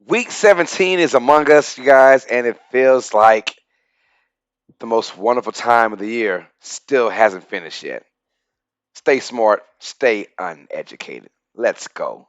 Week 17 is among us, you guys, and it feels like the most wonderful time of the year still hasn't finished yet. Stay smart, stay uneducated. Let's go.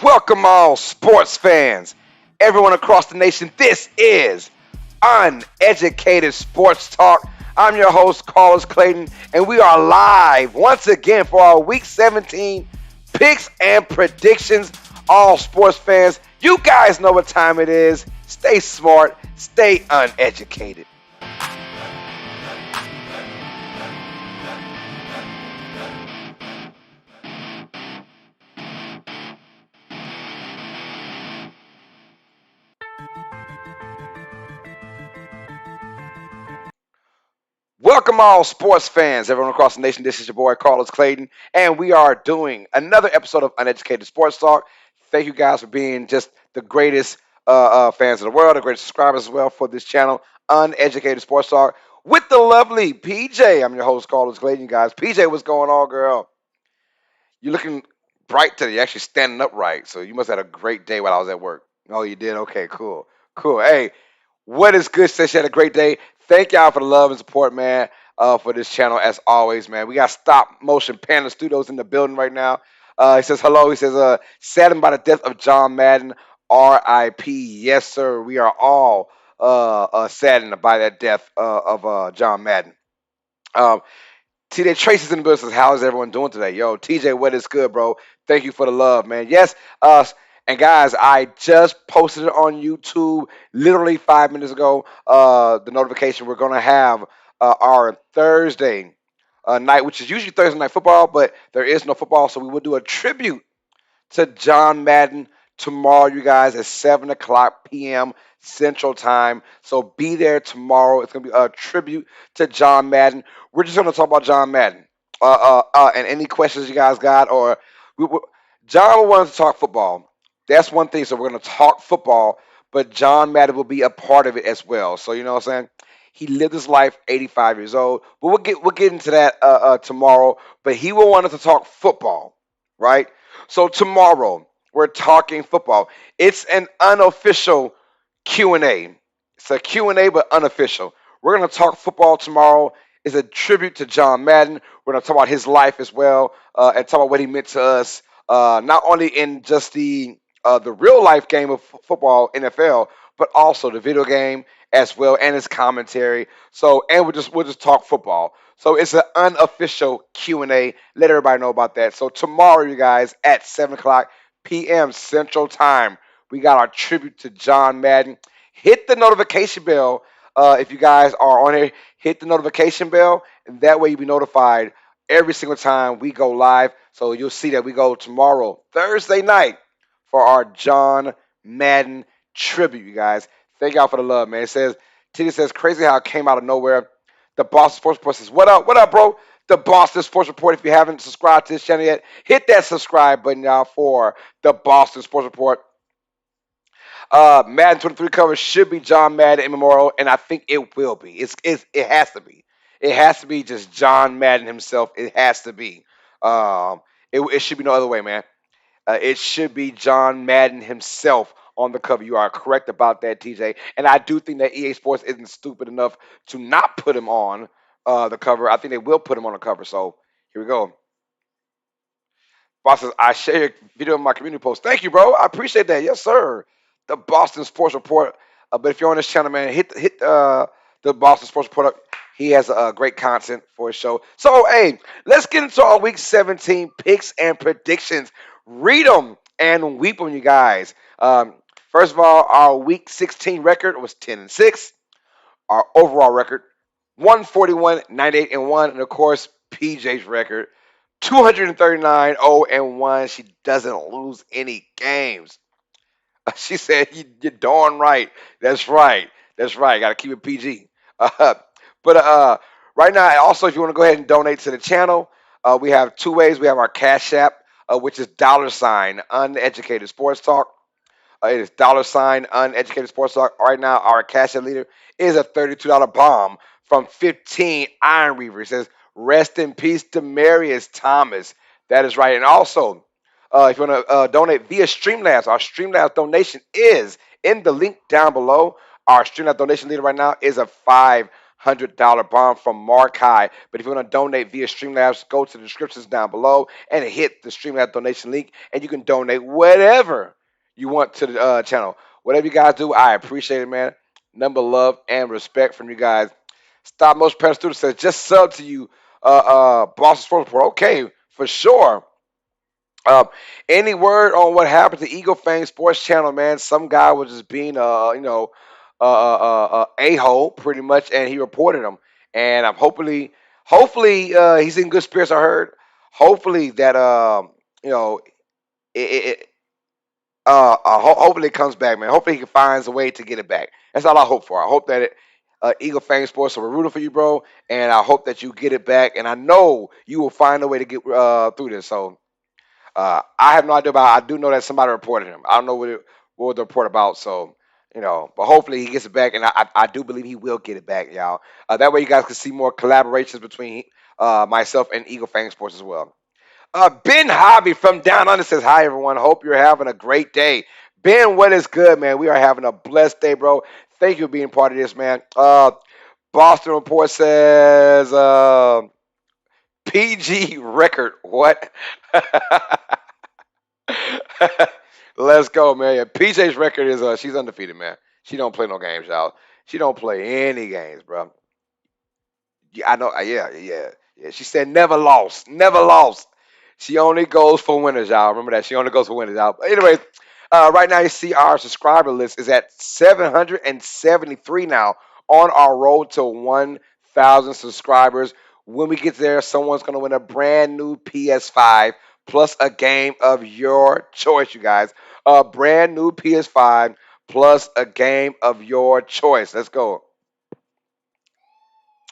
Welcome, all sports fans, everyone across the nation. This is Uneducated Sports Talk. I'm your host, Carlos Clayton, and we are live once again for our Week 17 picks and predictions. All sports fans, you guys know what time it is. Stay smart, stay uneducated. Welcome, all sports fans, everyone across the nation. This is your boy, Carlos Clayton, and we are doing another episode of Uneducated Sports Talk. Thank you guys for being just the greatest fans in the world, the greatest subscribers as well for this channel, Uneducated Sports Talk, with the lovely PJ. I'm your host, Carlos Clayton, you guys. PJ, what's going on, girl? You're looking bright today. You're actually standing upright, so you must have had a great day while I was at work. Oh, you did? Okay, cool. Cool. Hey, what is good? Since you had a great day. Thank y'all for the love and support, man, for this channel as always, man. We got Stop Motion Panda Studios in the building right now. He says hello. He says, saddened by the death of John Madden, R.I.P. Yes, sir. We are all saddened by that death of John Madden. Um, TJ Tracy's in the business. How is everyone doing today? Yo, TJ, what is good, bro? Thank you for the love, man. Yes, and guys, I just posted it on YouTube literally 5 minutes ago. The notification we're gonna have our Thursday night, which is usually Thursday night football, but there is no football, so we will do a tribute to John Madden tomorrow, you guys, at 7 o'clock p.m. Central Time. So be there tomorrow. It's going to be a tribute to John Madden. We're just going to talk about John Madden. And any questions you guys got, or we, John wanted to talk football. That's one thing. So we're going to talk football, but John Madden will be a part of it as well. So you know what I'm saying? He lived his life 85 years old, but we'll get into that tomorrow. But he will want us to talk football, right? So tomorrow we're talking football. It's an unofficial Q&A. It's a Q&A but unofficial. We're going to talk football tomorrow. It's a tribute to John Madden. We're going to talk about his life as well, and talk about what he meant to us, not only in just the real life game of football, NFL, but also the video game as well, and his commentary. So, and we'll just talk football. So it's an unofficial Q&A. Let everybody know about that. So tomorrow, you guys, at 7 o'clock p.m. Central Time, we got our tribute to John Madden. Hit the notification bell if you guys are on here. Hit the notification bell, and that way you'll be notified every single time we go live. So you'll see that we go tomorrow, Thursday night, for our John Madden tribute, you guys. Thank y'all for the love, man. It says, Titty says, crazy how it came out of nowhere. The Boston Sports Report says, what up, bro? The Boston Sports Report. If you haven't subscribed to this channel yet, hit that subscribe button, y'all, for the Boston Sports Report. Madden 23 cover should be John Madden in memorial, and I think it will be. It has to be. It has to be just John Madden himself. It has to be. Um, it should be no other way, man. It should be John Madden himself on the cover. You are correct about that, TJ. And I do think that EA Sports isn't stupid enough to not put him on the cover. I think they will put him on the cover. So here we go. Boss says, I share your video in my community post. Thank you, bro. I appreciate that. Yes, sir. The Boston Sports Report. But if you're on this channel, man, hit the Boston Sports Report up. He has great content for his show. So, hey, let's get into our Week 17 picks and predictions. Read them and weep them, you guys. First of all, our Week 16 record was 10-6. Our overall record, 141, 98 and 1. And, of course, PJ's record, 239, 0 and 1. She doesn't lose any games. She said, You're darn right. That's right. That's right. Got to keep it PG. Uh, but right now, also, if you want to go ahead and donate to the channel, we have two ways. We have our Cash App, which is $ Uneducated Sports Talk. It is $Uneducated Sports Talk. Right now, our cash app leader is a $32 bomb from 15 Iron Reaver. It says, rest in peace, Demarius Thomas. That is right. And also, if you want to donate via Streamlabs, our Streamlabs donation is in the link down below. Our Streamlabs donation leader right now is a $500 bomb from Mark High. But if you want to donate via Streamlabs, go to the descriptions down below and hit the Streamlabs donation link, and you can donate whatever you want to the channel. Whatever you guys do, I appreciate it, man. Number love and respect from you guys. Stop Motion Parent Student says, just sub to you, Boston Sports Report. Okay, for sure. Um, any word on what happened to Eagle Fang Sports Channel, man? Some guy was just being, a hole pretty much, and he reported him. And I'm hopefully, he's in good spirits. I heard. Hopefully that it hopefully it comes back, man. Hopefully he finds a way to get it back. That's all I hope for. I hope that Eagle Fang Sports, so we're rooting for you, bro. And I hope that you get it back. And I know you will find a way to get through this. So I have no idea about it. I do know that somebody reported him. I don't know what the report about. So, but hopefully he gets it back. And I do believe he will get it back, y'all. That way you guys can see more collaborations between myself and Eagle Fang Sports as well. Ben Hobby from Down Under says, hi, everyone. Hope you're having a great day. Ben, what is good, man? We are having a blessed day, bro. Thank you for being part of this, man. Boston Report says, PG record. What? Let's go, man. Yeah, PJ's record is she's undefeated, man. She don't play no games, y'all. She don't play any games, bro. Yeah, I know. Yeah. She said never lost, never lost. She only goes for winners, y'all. Remember that. She only goes for winners, y'all. But anyway, right now you see our subscriber list is at 773 now on our road to 1,000 subscribers. When we get there, someone's going to win a brand new PS5 plus a game of your choice, you guys. A brand new PS5 plus a game of your choice. Let's go.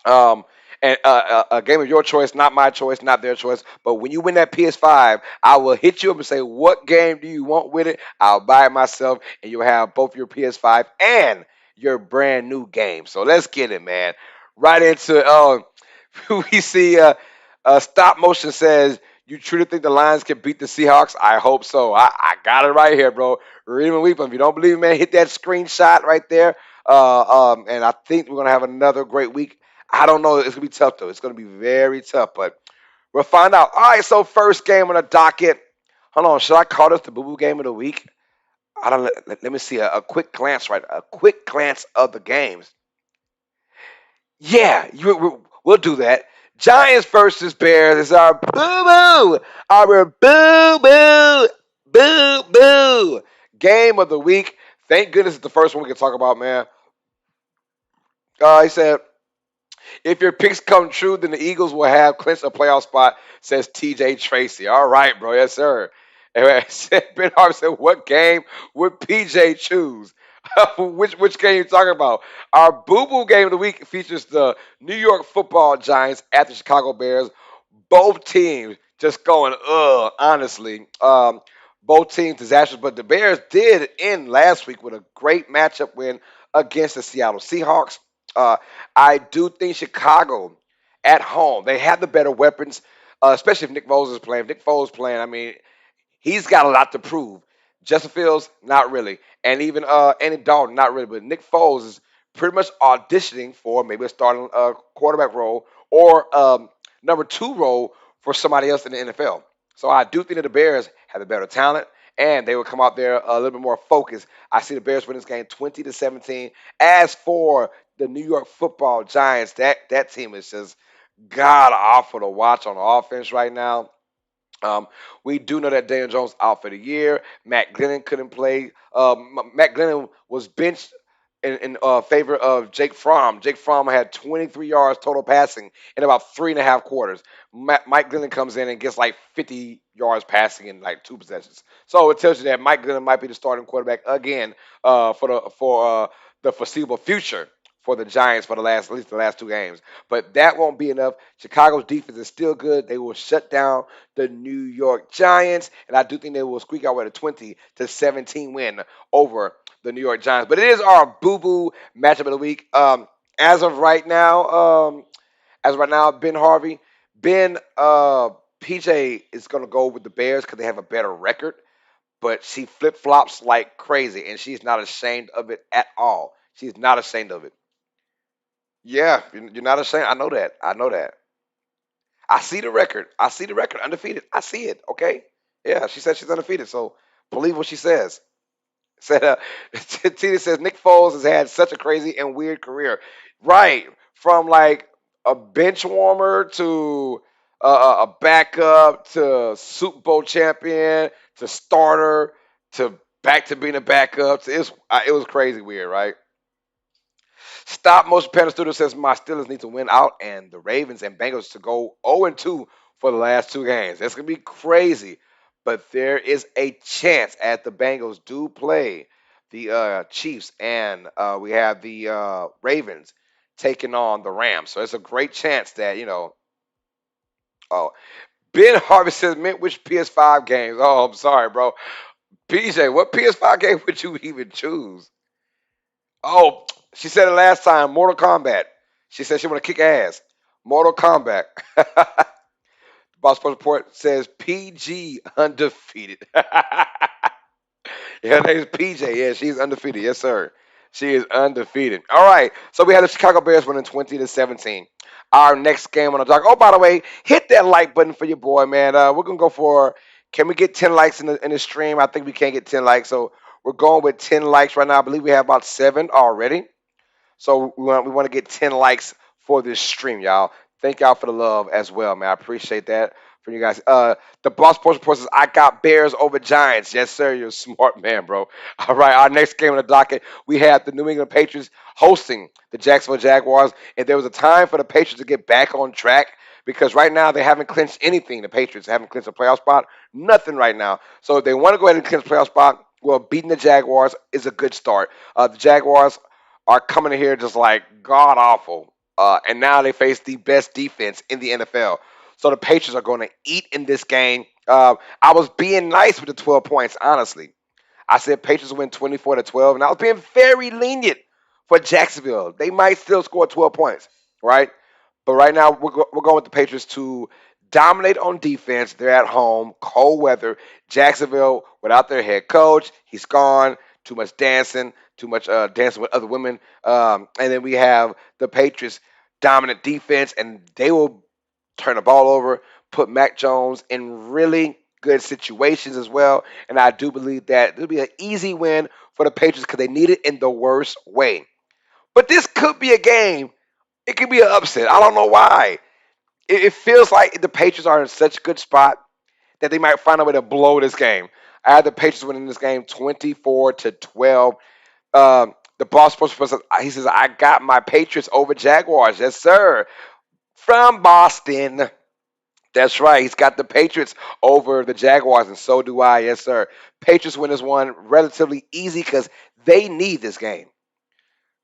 Um, and a game of your choice, not my choice, not their choice. But when you win that PS5, I will hit you up and say, what game do you want with it? I'll buy it myself, and you'll have both your PS5 and your brand new game. So let's get it, man. Right into we see Stop Motion says, you truly think the Lions can beat the Seahawks? I hope so. I got it right here, bro. Read and weep. If you don't believe me, man, hit that screenshot right there. And I think we're going to have another great week. I don't know. It's going to be tough, though. It's going to be very tough, but we'll find out. All right, so first game on the docket. Hold on. Should I call this the boo-boo game of the week? I don't. Let me see a quick glance, right? A quick glance of the games. Yeah, we'll do that. Giants versus Bears is our boo-boo. Our boo-boo. Boo-boo. Game of the week. Thank goodness it's the first one we can talk about, man. He said, If your picks come true, then the Eagles will have clinched a playoff spot, says TJ Tracy. All right, bro. Yes, sir. Anyway, Ben Harvey said, what game would PJ choose? Which game you talking about? Our Boo Boo game of the week features the New York Football Giants at the Chicago Bears. Both teams just going, honestly. Both teams disastrous, but the Bears did end last week with a great matchup win against the Seattle Seahawks. Uh, I do think Chicago at home, they have the better weapons, especially if Nick Foles is playing. If Nick Foles is playing, I mean, he's got a lot to prove. Justin Fields, not really. And even Andy Dalton, not really. But Nick Foles is pretty much auditioning for maybe a starting quarterback role or number two role for somebody else in the NFL. So I do think that the Bears have the better talent and they will come out there a little bit more focused. I see the Bears win this game 20-17. As for the New York Football Giants, that team is just god awful to watch on offense right now. Um, we do know that Daniel Jones out for the year. Matt Glennon couldn't play. Matt Glennon was benched in favor of Jake Fromm. Jake Fromm had 23 yards total passing in about 3.5 quarters. Mike Glennon comes in and gets like 50 yards passing in like two possessions. So it tells you that Mike Glennon might be the starting quarterback again for the foreseeable future for the Giants for at least the last two games. But that won't be enough. Chicago's defense is still good. They will shut down the New York Giants, and I do think they will squeak out with a 20-17 win over the New York Giants. But it is our boo boo matchup of the week. As of right now, Ben Harvey, Ben PJ is gonna go with the Bears because they have a better record. But she flip flops like crazy, and she's not ashamed of it at all. She's not ashamed of it. Yeah, you're not ashamed. I know that. I know that. I see the record. I see the record. Undefeated. I see it. Okay. Yeah, she said she's undefeated. So believe what she says. Said Tina says Nick Foles has had such a crazy and weird career. Right. From like a bench warmer to a backup to Super Bowl champion to starter to back to being a backup. It was crazy weird, right? Stop motion Panda Studio says my Steelers need to win out and the Ravens and Bengals to go 0-2 for the last two games. That's gonna be crazy. But there is a chance as the Bengals do play the Chiefs and we have the Ravens taking on the Rams. So it's a great chance that, oh, Ben Harvey says, mint which PS5 games? Oh, I'm sorry, bro. PJ, what PS5 game would you even choose? Oh, she said it last time. Mortal Kombat. She said she want to kick ass. Mortal Kombat. Boss Sports Report says PG undefeated. Yeah, her name's PJ. Yeah, she's undefeated. Yes, sir. She is undefeated. All right. So we had the Chicago Bears winning 20-17. Our next game on the dock. Oh, by the way, hit that like button for your boy, man. We're gonna go for. Can we get 10 likes in the stream? I think we can't get 10 likes, so we're going with 10 likes right now. I believe we have about 7 already. So we want to get 10 likes for this stream, y'all. Thank y'all for the love as well, man. I appreciate that from you guys. The Boss Sports Report says, I got Bears over Giants. Yes, sir. You're a smart man, bro. All right. Our next game on the docket, we have the New England Patriots hosting the Jacksonville Jaguars. And there was a time for the Patriots to get back on track because right now they haven't clinched anything. The Patriots haven't clinched a playoff spot. Nothing right now. So if they want to go ahead and clinch a playoff spot, well, beating the Jaguars is a good start. The Jaguars are coming in here just like god awful. And now they face the best defense in the NFL. So the Patriots are going to eat in this game. I was being nice with the 12 points, honestly. I said Patriots win 24-12, and I was being very lenient for Jacksonville. They might still score 12 points, right? But right now, we're going with the Patriots to dominate on defense. They're at home, cold weather. Jacksonville, without their head coach, he's gone. Too much dancing, too much dancing with other women. And then we have the Patriots dominant defense, and they will turn the ball over, put Mac Jones in really good situations as well. And I do believe that it'll be an easy win for the Patriots because they need it in the worst way. But this could be a game. It could be an upset. I don't know why. It feels like the Patriots are in such a good spot that they might find a way to blow this game. I had the Patriots winning this game 24-12. The boss sports person, he says, I got my Patriots over Jaguars. Yes, sir. From Boston. That's right. He's got the Patriots over the Jaguars, and so do I. Yes, sir. Patriots win this one relatively easy because they need this game.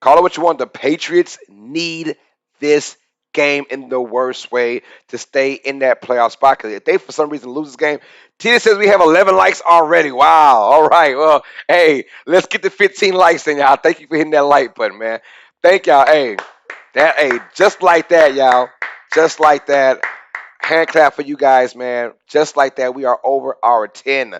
Call it what you want. The Patriots need this game in the worst way to stay in that playoff spot. Because if they, for some reason, lose this game, Tina says we have 11 likes already. Wow. All right. Well, hey, let's get to 15 likes then, y'all. Thank you for hitting that like button, man. Thank y'all. Hey, just like that, y'all. Just like that. Hand clap for you guys, man. Just like that, we are over our 10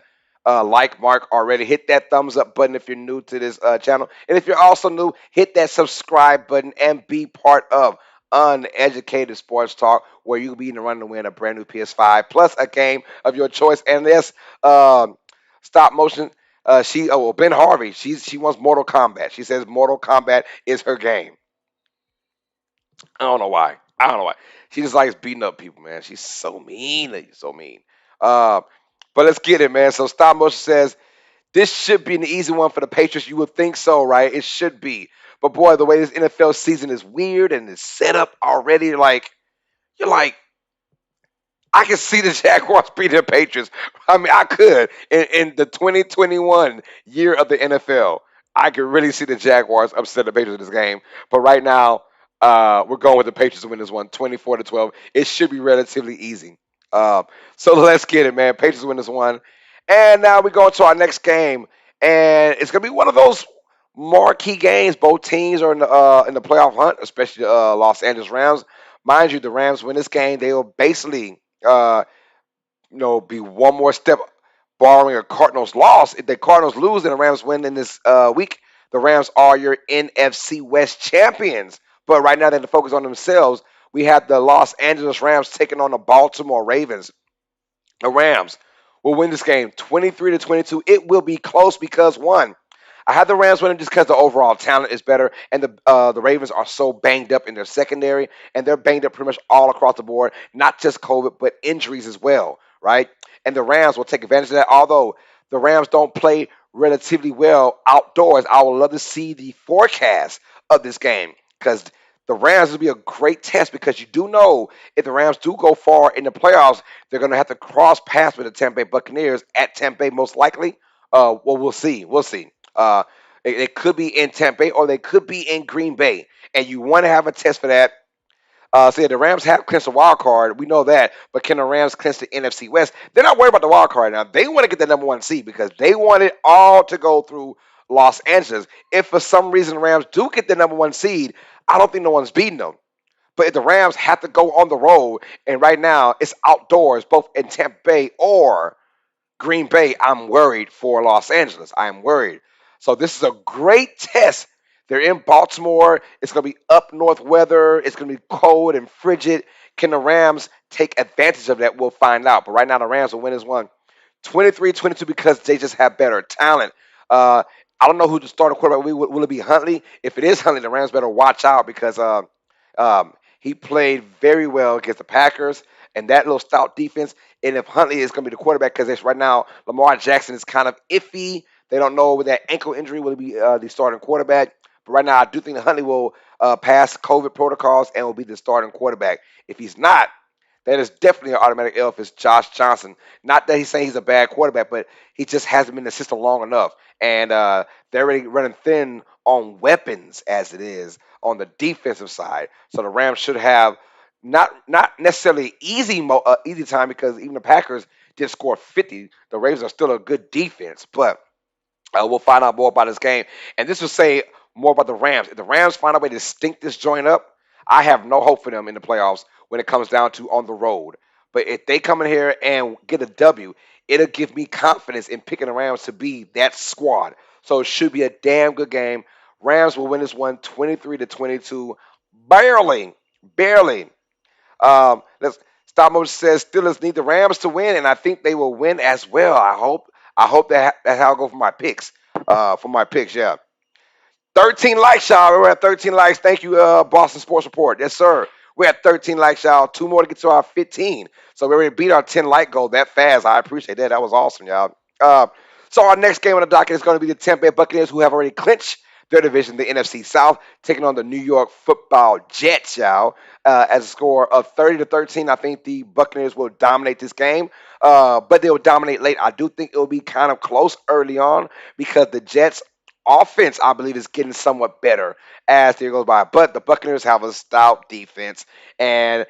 like mark already. Hit that thumbs up button if you're new to this channel. And if you're also new, hit that subscribe button and be part of Uneducated Sports Talk, where you'll be in the run to win a brand new PS5 plus a game of your choice. And this stop motion. Ben Harvey. She wants Mortal Kombat. She says Mortal Kombat is her game. I don't know why. I don't know why. She just likes beating up people, man. She's so mean. She's so mean. Uh, but let's get it, man. So Stop Motion says this should be an easy one for the Patriots. You would think so, right? It should be. But boy, the way this NFL season is weird and it's set up already, like you're like, I can see the Jaguars beating the Patriots. I mean, I could in the 2021 year of the NFL. I could really see the Jaguars upset the Patriots in this game. But right now, we're going with the Patriots to win this one, 24-12. It should be relatively easy. So let's get it, man. Patriots win this one, and now we go into our next game, and it's gonna be one of those marquee games. Both teams are in the playoff hunt, especially the Los Angeles Rams. Mind you, the Rams win this game, they will basically uh, be one more step borrowing a Cardinals loss. If the Cardinals lose and the Rams win in this week, the Rams are your NFC West champions. But right now, they're to focus on themselves. We have the Los Angeles Rams taking on the Baltimore Ravens. The Rams will win this game 23-22. It will be close because one, I have the Rams winning just because the overall talent is better, and the Ravens are so banged up in their secondary, and they're banged up pretty much all across the board, not just COVID, but injuries as well, right? And the Rams will take advantage of that. Although the Rams don't play relatively well outdoors, I would love to see the forecast of this game because the Rams will be a great test because you do know if the Rams do go far in the playoffs, they're going to have to cross paths with the Tampa Bay Buccaneers at Tampa Bay most likely. Well, we'll see. We'll see. It could be in Tampa Bay or they could be in Green Bay, and you want to have a test for that. So yeah, the Rams have clinched the wild card. We know that, but can the Rams clinch the NFC West? They're not worried about the wild card now. They want to get the number one seed because they want it all to go through Los Angeles. If for some reason the Rams do get the number one seed, I don't think no one's beating them. But if the Rams have to go on the road, and right now it's outdoors, both in Tampa Bay or Green Bay, I'm worried for Los Angeles. I am worried. So this is a great test. They're in Baltimore. It's going to be up north weather. It's going to be cold and frigid. Can the Rams take advantage of that? We'll find out. But right now, the Rams will win this one 23-22 because they just have better talent. I don't know who the starting quarterback will be. Will it be Huntley? If it is Huntley, the Rams better watch out because he played very well against the Packers and that little stout defense. And if Huntley is going to be the quarterback, because right now Lamar Jackson is kind of iffy. They don't know with that ankle injury will he be the starting quarterback. But right now, I do think that Huntley will pass COVID protocols and will be the starting quarterback. If he's not, that is definitely an automatic L if it's Josh Johnson. Not that he's saying he's a bad quarterback, but he just hasn't been in the system long enough. And they're already running thin on weapons as it is on the defensive side. So the Rams should have not necessarily easy time because even the Packers did score 50. The Ravens are still a good defense, but we'll find out more about this game. And this will say more about the Rams. If the Rams find a way to stink this joint up, I have no hope for them in the playoffs when it comes down to on the road. But if they come in here and get a W, it'll give me confidence in picking the Rams to be that squad. So it should be a damn good game. Rams will win this one 23-22. Barely. Barely. Let's Stop Motion says Steelers need the Rams to win, and I think they will win as well. I hope that's how I go for my picks. Yeah. 13 likes, y'all. We're at 13 likes. Thank you, Boston Sports Report. Yes, sir. We're at 13 likes, y'all. Two more to get to our 15. So we already beat our 10 like goal that fast. I appreciate that. That was awesome, y'all. So our next game on the docket is going to be the Tampa Bay Buccaneers, who have already clinched their division, the NFC South, taking on the New York Football Jets, y'all. As a score of 30-13, I think the Buccaneers will dominate this game, but they will dominate late. I do think it will be kind of close early on because the Jets offense, I believe, is getting somewhat better as the year goes by. But the Buccaneers have a stout defense, and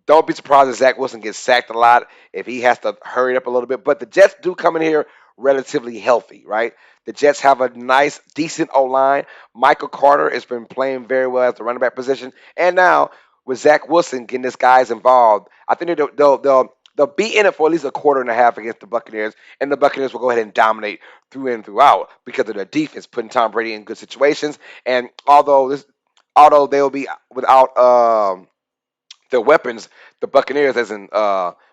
don't be surprised if Zach Wilson gets sacked a lot if he has to hurry up a little bit. But the Jets do come in here relatively healthy, right? The Jets have a nice, decent O line. Michael Carter has been playing very well at the running back position, and now with Zach Wilson getting his guys involved, I think they'll be in it for at least a quarter and a half against the Buccaneers, and the Buccaneers will go ahead and dominate through and throughout because of their defense, putting Tom Brady in good situations. And although they'll be without their weapons, the Buccaneers, as in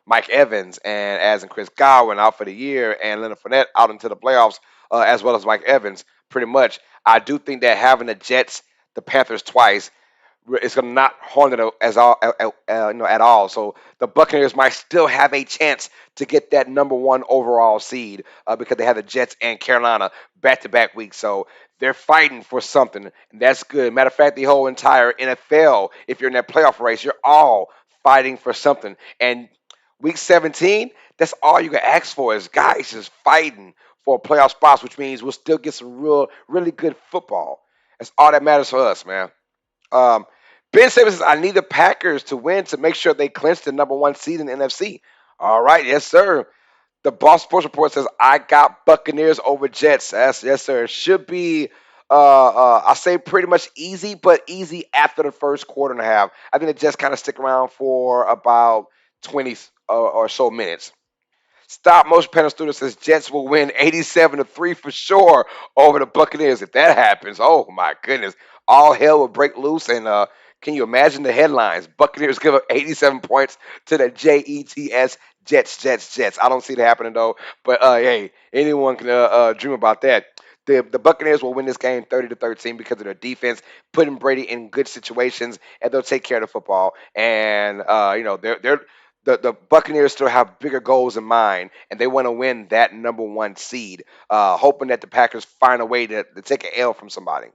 Mike Evans and as in Chris Godwin out for the year, and Leonard Fournette out into the playoffs, as well as Mike Evans, pretty much. I do think that having the Jets, the Panthers twice, it's going to not harm it as all, at all. So the Buccaneers might still have a chance to get that number one overall seed because they have the Jets and Carolina back-to-back weeks. So they're fighting for something, and that's good. Matter of fact, the whole entire NFL, if you're in that playoff race, you're all fighting for something. And week 17, that's all you can ask for is guys just fighting for playoff spots, which means we'll still get some really good football. That's all that matters for us, man. Um, Ben Saban says, I need the Packers to win to make sure they clinch the number one seed in the NFC. All right, yes, sir. The Boston Sports Report says, I got Buccaneers over Jets. Yes, sir. It should be, I say pretty much easy, but easy after the first quarter and a half. I think the Jets kind of stick around for about 20 or so minutes. Stop motion panel studio says Jets will win 87-3 for sure over the Buccaneers. If that happens, oh my goodness, all hell will break loose. And can you imagine the headlines? Buccaneers give up 87 points to the Jets. I don't see it happening though. But hey, anyone can dream about that. The Buccaneers will win this game 30-13 because of their defense, putting Brady in good situations, and they'll take care of the football. And the Buccaneers still have bigger goals in mind, and they want to win that number one seed, hoping that the Packers find a way to take an L from somebody.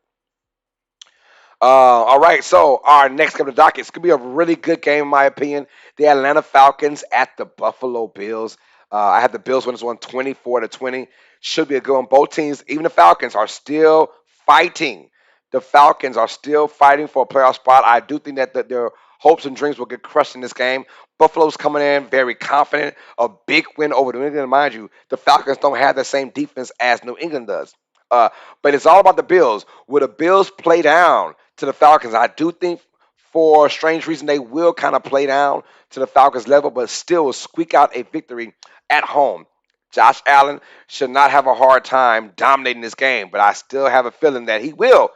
All right, so our next couple of dockets could be a really good game, in my opinion. The Atlanta Falcons at the Buffalo Bills. I have the Bills winning this one 24-20. Should be a good one. Both teams, even the Falcons, are still fighting. The Falcons are still fighting for a playoff spot. I do think that their hopes and dreams will get crushed in this game. Buffalo's coming in very confident. A big win over New England. Mind you, the Falcons don't have the same defense as New England does. Uh, but it's all about the Bills. Will the Bills play down to the Falcons? I do think for a strange reason they will kind of play down to the Falcons level, but still squeak out a victory at home. Josh Allen should not have a hard time dominating this game, but I still have a feeling that he will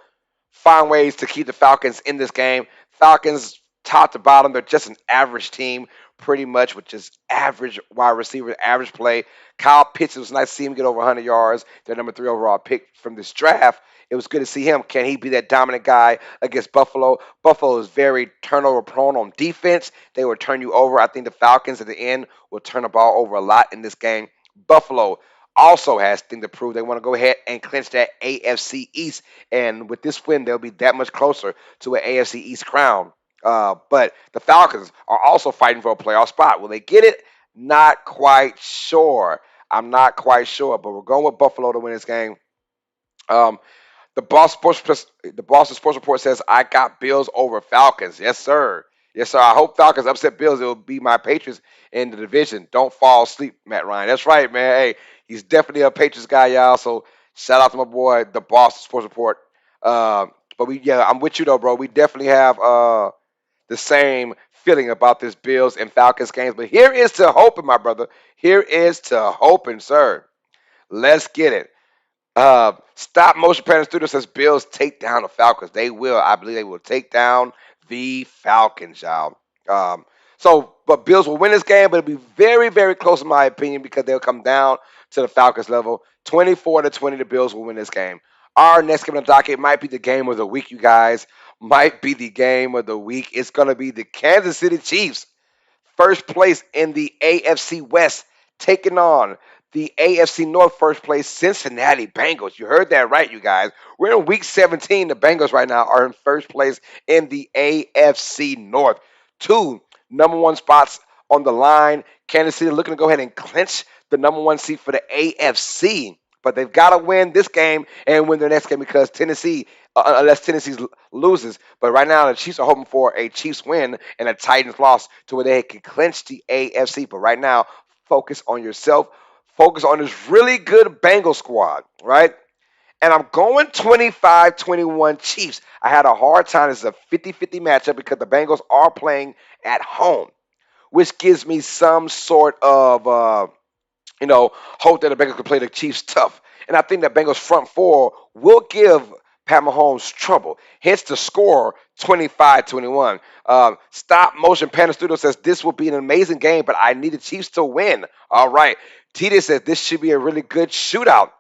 find ways to keep the Falcons in this game. Falcons, top to bottom, they're just an average team, pretty much, with just average wide receivers, average play. Kyle Pitts, it was nice to see him get over 100 yards. Their number three overall pick from this draft. It was good to see him. Can he be that dominant guy against Buffalo? Buffalo is very turnover prone on defense. They will turn you over. I think the Falcons at the end will turn the ball over a lot in this game. Buffalo also has things to prove. They want to go ahead and clinch that AFC East. And with this win, they'll be that much closer to an AFC East crown. But the Falcons are also fighting for a playoff spot. Will they get it? Not quite sure. I'm not quite sure, but we're going with Buffalo to win this game. Um, the Boston Sports Report says I got Bills over Falcons. Yes, sir. Yes, sir. I hope Falcons upset Bills. It will be my Patriots in the division. Don't fall asleep, Matt Ryan. That's right, man. Hey, he's definitely a Patriots guy, y'all. So shout out to my boy, the Boston Sports Report. But I'm with you though, bro. We definitely have the same feeling about this Bills and Falcons games. But here is to hoping, my brother. Here is to hoping, sir. Let's get it. Stop motion panel studio says Bills take down the Falcons. They will. I believe they will take down the Falcons, y'all. But Bills will win this game, but it'll be very, very close in my opinion because they'll come down to the Falcons level. 24-20, the Bills will win this game. Our next game on the docket might be the game of the week, you guys. Might be the game of the week. It's going to be the Kansas City Chiefs, first place in the AFC West, taking on the AFC North first place Cincinnati Bengals. You heard that right, you guys. We're in week 17. The Bengals right now are in first place in the AFC North. Two number one spots on the line. Kansas City looking to go ahead and clinch the number one seat for the AFC. But they've got to win this game and win their next game because Tennessee, unless Tennessee loses. But right now, the Chiefs are hoping for a Chiefs win and a Titans loss to where they can clinch the AFC. But right now, focus on yourself. Focus on this really good Bengals squad, right? And I'm going 25-21 Chiefs. I had a hard time. This is a 50-50 matchup because the Bengals are playing at home, which gives me some sort of hope that the Bengals can play the Chiefs tough. And I think that Bengals front four will give Pat Mahomes trouble. Hence the score 25-21. Stop Motion Panda Studio says this will be an amazing game, but I need the Chiefs to win. All right. TD says this should be a really good shootout.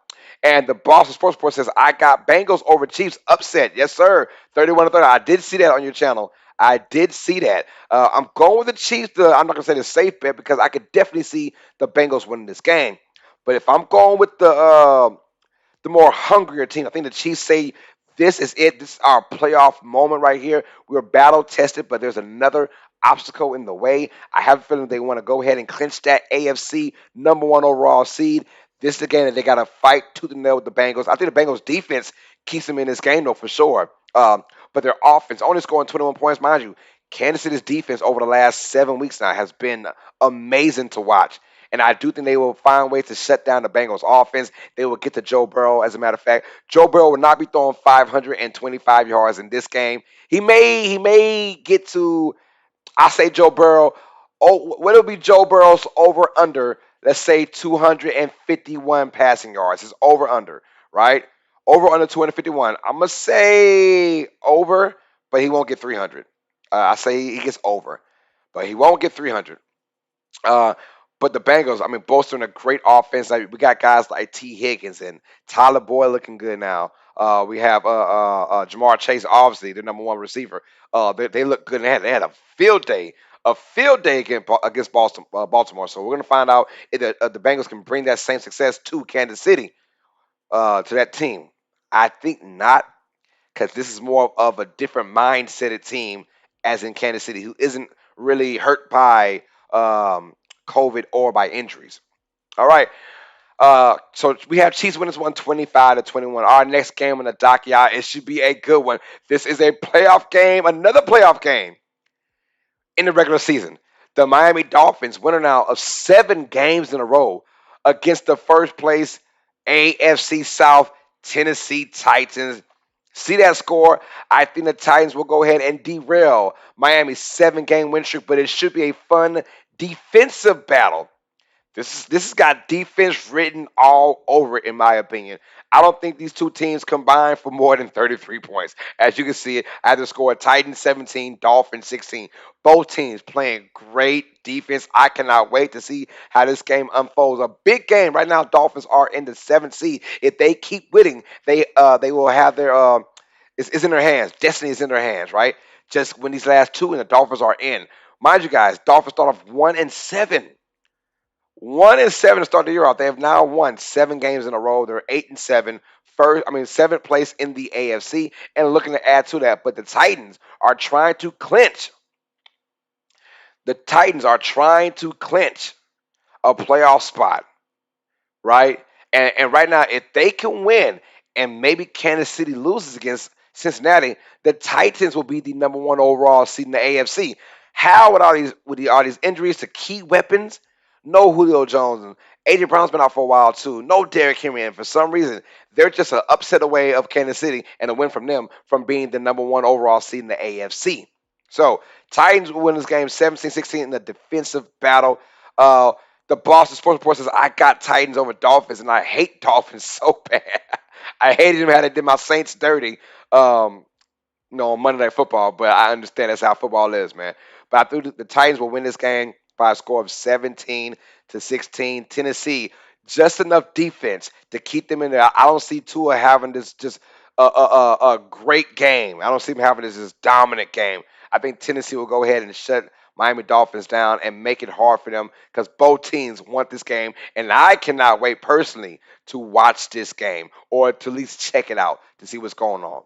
And the Boston Sports Report says, I got Bengals over Chiefs upset. Yes, sir. 31-30. I did see that on your channel. I did see that. I'm going with the Chiefs. I'm not going to say the safe bet because I could definitely see the Bengals winning this game. But if I'm going with the more hungrier team, I think the Chiefs say this is it. This is our playoff moment right here. We're battle tested, but there's another obstacle in the way. I have a feeling they want to go ahead and clinch that AFC number one overall seed. This is the game that they got to fight tooth and nail with the Bengals. I think the Bengals defense keeps them in this game, though, for sure. But their offense only scoring 21 points, mind you. Kansas City's defense over the last 7 weeks now has been amazing to watch. And I do think they will find ways to shut down the Bengals offense. They will get to Joe Burrow. As a matter of fact, Joe Burrow will not be throwing 525 yards in this game. He may get to, I say Joe Burrow. Oh, what will be Joe Burrow's over under? Let's say 251 passing yards. It's over under, right? Over under 251. I'm gonna say over, but he won't get 300. I say he gets over, but he won't get 300. Uh, but the Bengals, I mean, bolstering a great offense. Like, we got guys like T. Higgins and Tyler Boyd looking good now. We have Jamar Chase, obviously the number one receiver. They look good. They had a field day against Baltimore. So we're gonna find out if the Bengals can bring that same success to Kansas City, to that team. I think not, because this is more of a different mindseted team, as in Kansas City, who isn't really hurt by COVID or by injuries. All right. So we have Chiefs winners 125-21. Our next game on the docket, y'all, it should be a good one. This is a playoff game, another playoff game in the regular season. The Miami Dolphins, winner now of 7 games in a row against the first place AFC South Tennessee Titans. See that score? I think the Titans will go ahead and derail Miami's 7 game win streak, but it should be a fun defensive battle. This has got defense written all over it, in my opinion. I don't think these two teams combined for more than 33 points. As you can see, it, I had to score Titans 17, Dolphins 16. Both teams playing great defense. I cannot wait to see how this game unfolds. A big game right now. Dolphins are in the 7th seed. If they keep winning, they will have their it's in their hands. Destiny is in their hands, right? Just when these last two and the Dolphins are in. Mind you guys, Dolphins start off 1-7. 1-7 to start the year off. They have now won 7 games in a row. They're 8-7. Seventh place in the AFC, and looking to add to that. But the Titans are trying to clinch. The Titans are trying to clinch a playoff spot, right? And right now, if they can win, and maybe Kansas City loses against Cincinnati, the Titans will be the number one overall seed in the AFC. How, with all these injuries to key weapons? No Julio Jones. And AJ Brown's been out for a while too. No Derrick Henry. And for some reason, they're just an upset away of Kansas City and a win from them from being the number one overall seed in the AFC. So Titans will win this game 17-16 in the defensive battle. The Boston Sports Report says, I got Titans over Dolphins, and I hate Dolphins so bad. I hated them how they did my Saints dirty. On Monday Night Football, but I understand that's how football is, man. But I think the Titans will win this game by a score of 17-16. Tennessee, just enough defense to keep them in there. I don't see Tua having this just a great game. I don't see him having this dominant game. I think Tennessee will go ahead and shut Miami Dolphins down and make it hard for them because both teams want this game. And I cannot wait personally to watch this game or to at least check it out to see what's going on.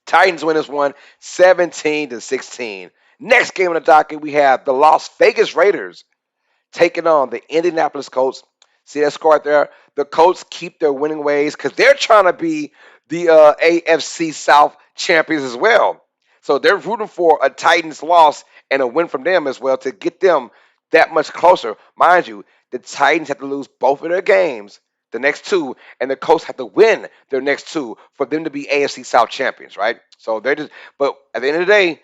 Titans win this one 17-16. Next game on the docket, we have the Las Vegas Raiders taking on the Indianapolis Colts. See that score right there? The Colts keep their winning ways because they're trying to be the AFC South champions as well. So they're rooting for a Titans loss and a win from them as well to get them that much closer. Mind you, the Titans have to lose both of their games, the next two, and the Colts have to win their next two for them to be AFC South champions, right? So they're just, but at the end of the day,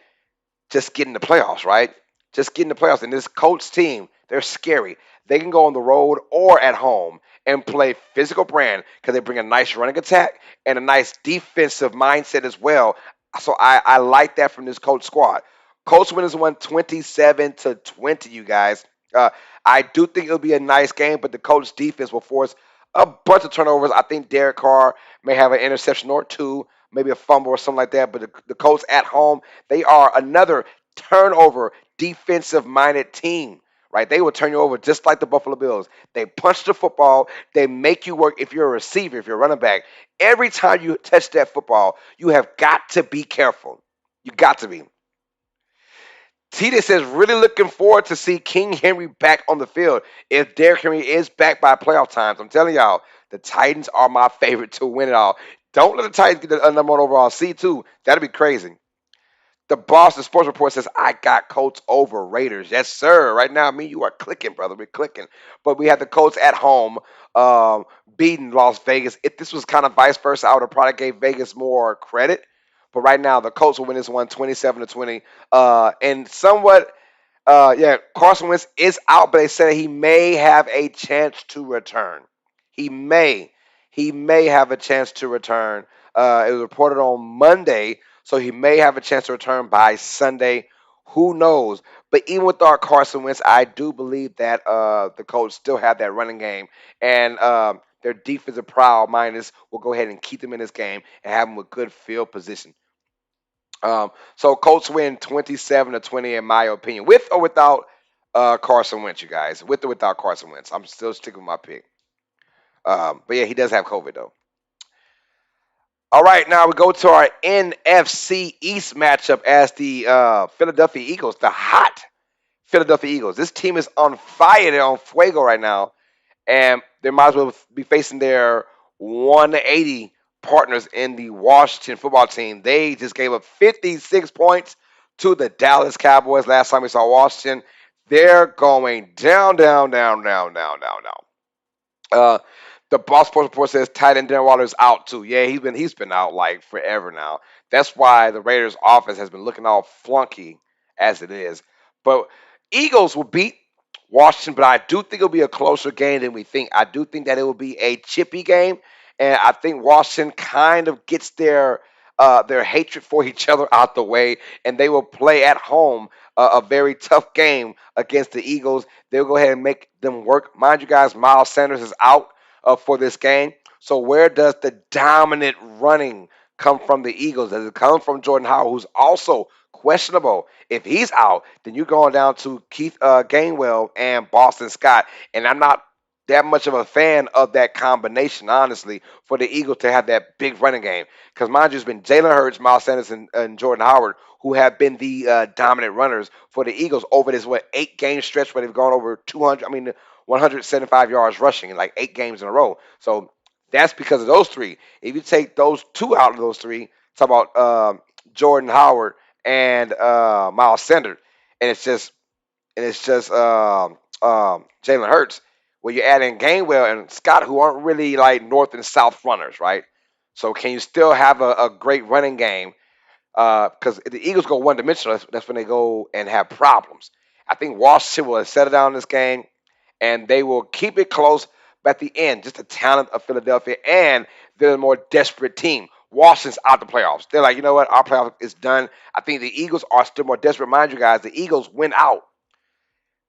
just get in the playoffs, right? Just get in the playoffs. And this Colts team, they're scary. They can go on the road or at home and play physical brand because they bring a nice running attack and a nice defensive mindset as well. So I like that from this Colts squad. Colts win this one 27-20, you guys. Uh, I do think it'll be a nice game, but the Colts defense will force a bunch of turnovers. I think Derek Carr may have an interception or two, maybe a fumble or something like that. But the Colts at home, they are another turnover defensive minded team, right? They will turn you over just like the Buffalo Bills. They punch the football, they make you work if you're a receiver, if you're a running back. Every time you touch that football, you have got to be careful. You got to be. Tita says, really looking forward to see King Henry back on the field. If Derrick Henry is back by playoff times, I'm telling y'all, the Titans are my favorite to win it all. Don't let the Titans get the number one overall seed, too. That'd be crazy. The Boston Sports Report says, I got Colts over Raiders. Yes, sir. Right now, me, you are clicking, brother. We're clicking. But we have the Colts at home beating Las Vegas. If this was kind of vice versa, I would have probably gave Vegas more credit. But right now, the Colts will win this one 27-20. And somewhat, yeah, Carson Wentz is out, but they said he may have a chance to return. He may. He may have a chance to return. It was reported on Monday, so he may have a chance to return by Sunday. Who knows? But even with our Carson Wentz, I do believe that the Colts still have that running game, and their defensive prowl minus will go ahead and keep them in this game and have them with good field position. So Colts win 27-20 in my opinion, with or without Carson Wentz, you guys. With or without Carson Wentz, I'm still sticking with my pick. But yeah, he does have COVID though. All right, now we go to our NFC East matchup as the Philadelphia Eagles, the hot Philadelphia Eagles. This team is on fire. They're on fuego right now, and they might as well be facing their 180 partners in the Washington football team. They just gave up 56 points to the Dallas Cowboys last time we saw Washington. They're going down, down, down, down, down, down, down. Uh, the Boss Sports Report says tight end Darren Waller is out too. Yeah, he's been out like forever now. That's why the Raiders' offense has been looking all flunky as it is. But Eagles will beat Washington, but I do think it'll be a closer game than we think. I do think that it will be a chippy game, and I think Washington kind of gets their hatred for each other out the way, and they will play at home a very tough game against the Eagles. They'll go ahead and make them work. Mind you guys, Miles Sanders is out for this game. So where does the dominant running come from the Eagles? Does it come from Jordan Howard, who's also questionable? If he's out, then you're going down to Keith Gainwell and Boston Scott. And I'm not that much of a fan of that combination, honestly, for the Eagles to have that big running game. Because mind you, it's been Jalen Hurts, Miles Sanders, and Jordan Howard who have been the dominant runners for the Eagles over this 8-game stretch where they've gone over 200. I mean, 175 yards rushing in like 8 games in a row. So that's because of those three. If you take those two out of those three, talk about Jordan Howard and Miles Sanders, and it's just Jalen Hurts, where you add in Gainwell and Scott, who aren't really like north and south runners, right? So can you still have a great running game? Because if the Eagles go one dimensional, that's when they go and have problems. I think Washington will settle down this game and they will keep it close. But at the end, just the talent of Philadelphia, and they're a more desperate team. Washington's out the playoffs. They're like, you know what? Our playoff is done. I think the Eagles are still more desperate. Mind you guys, the Eagles win out.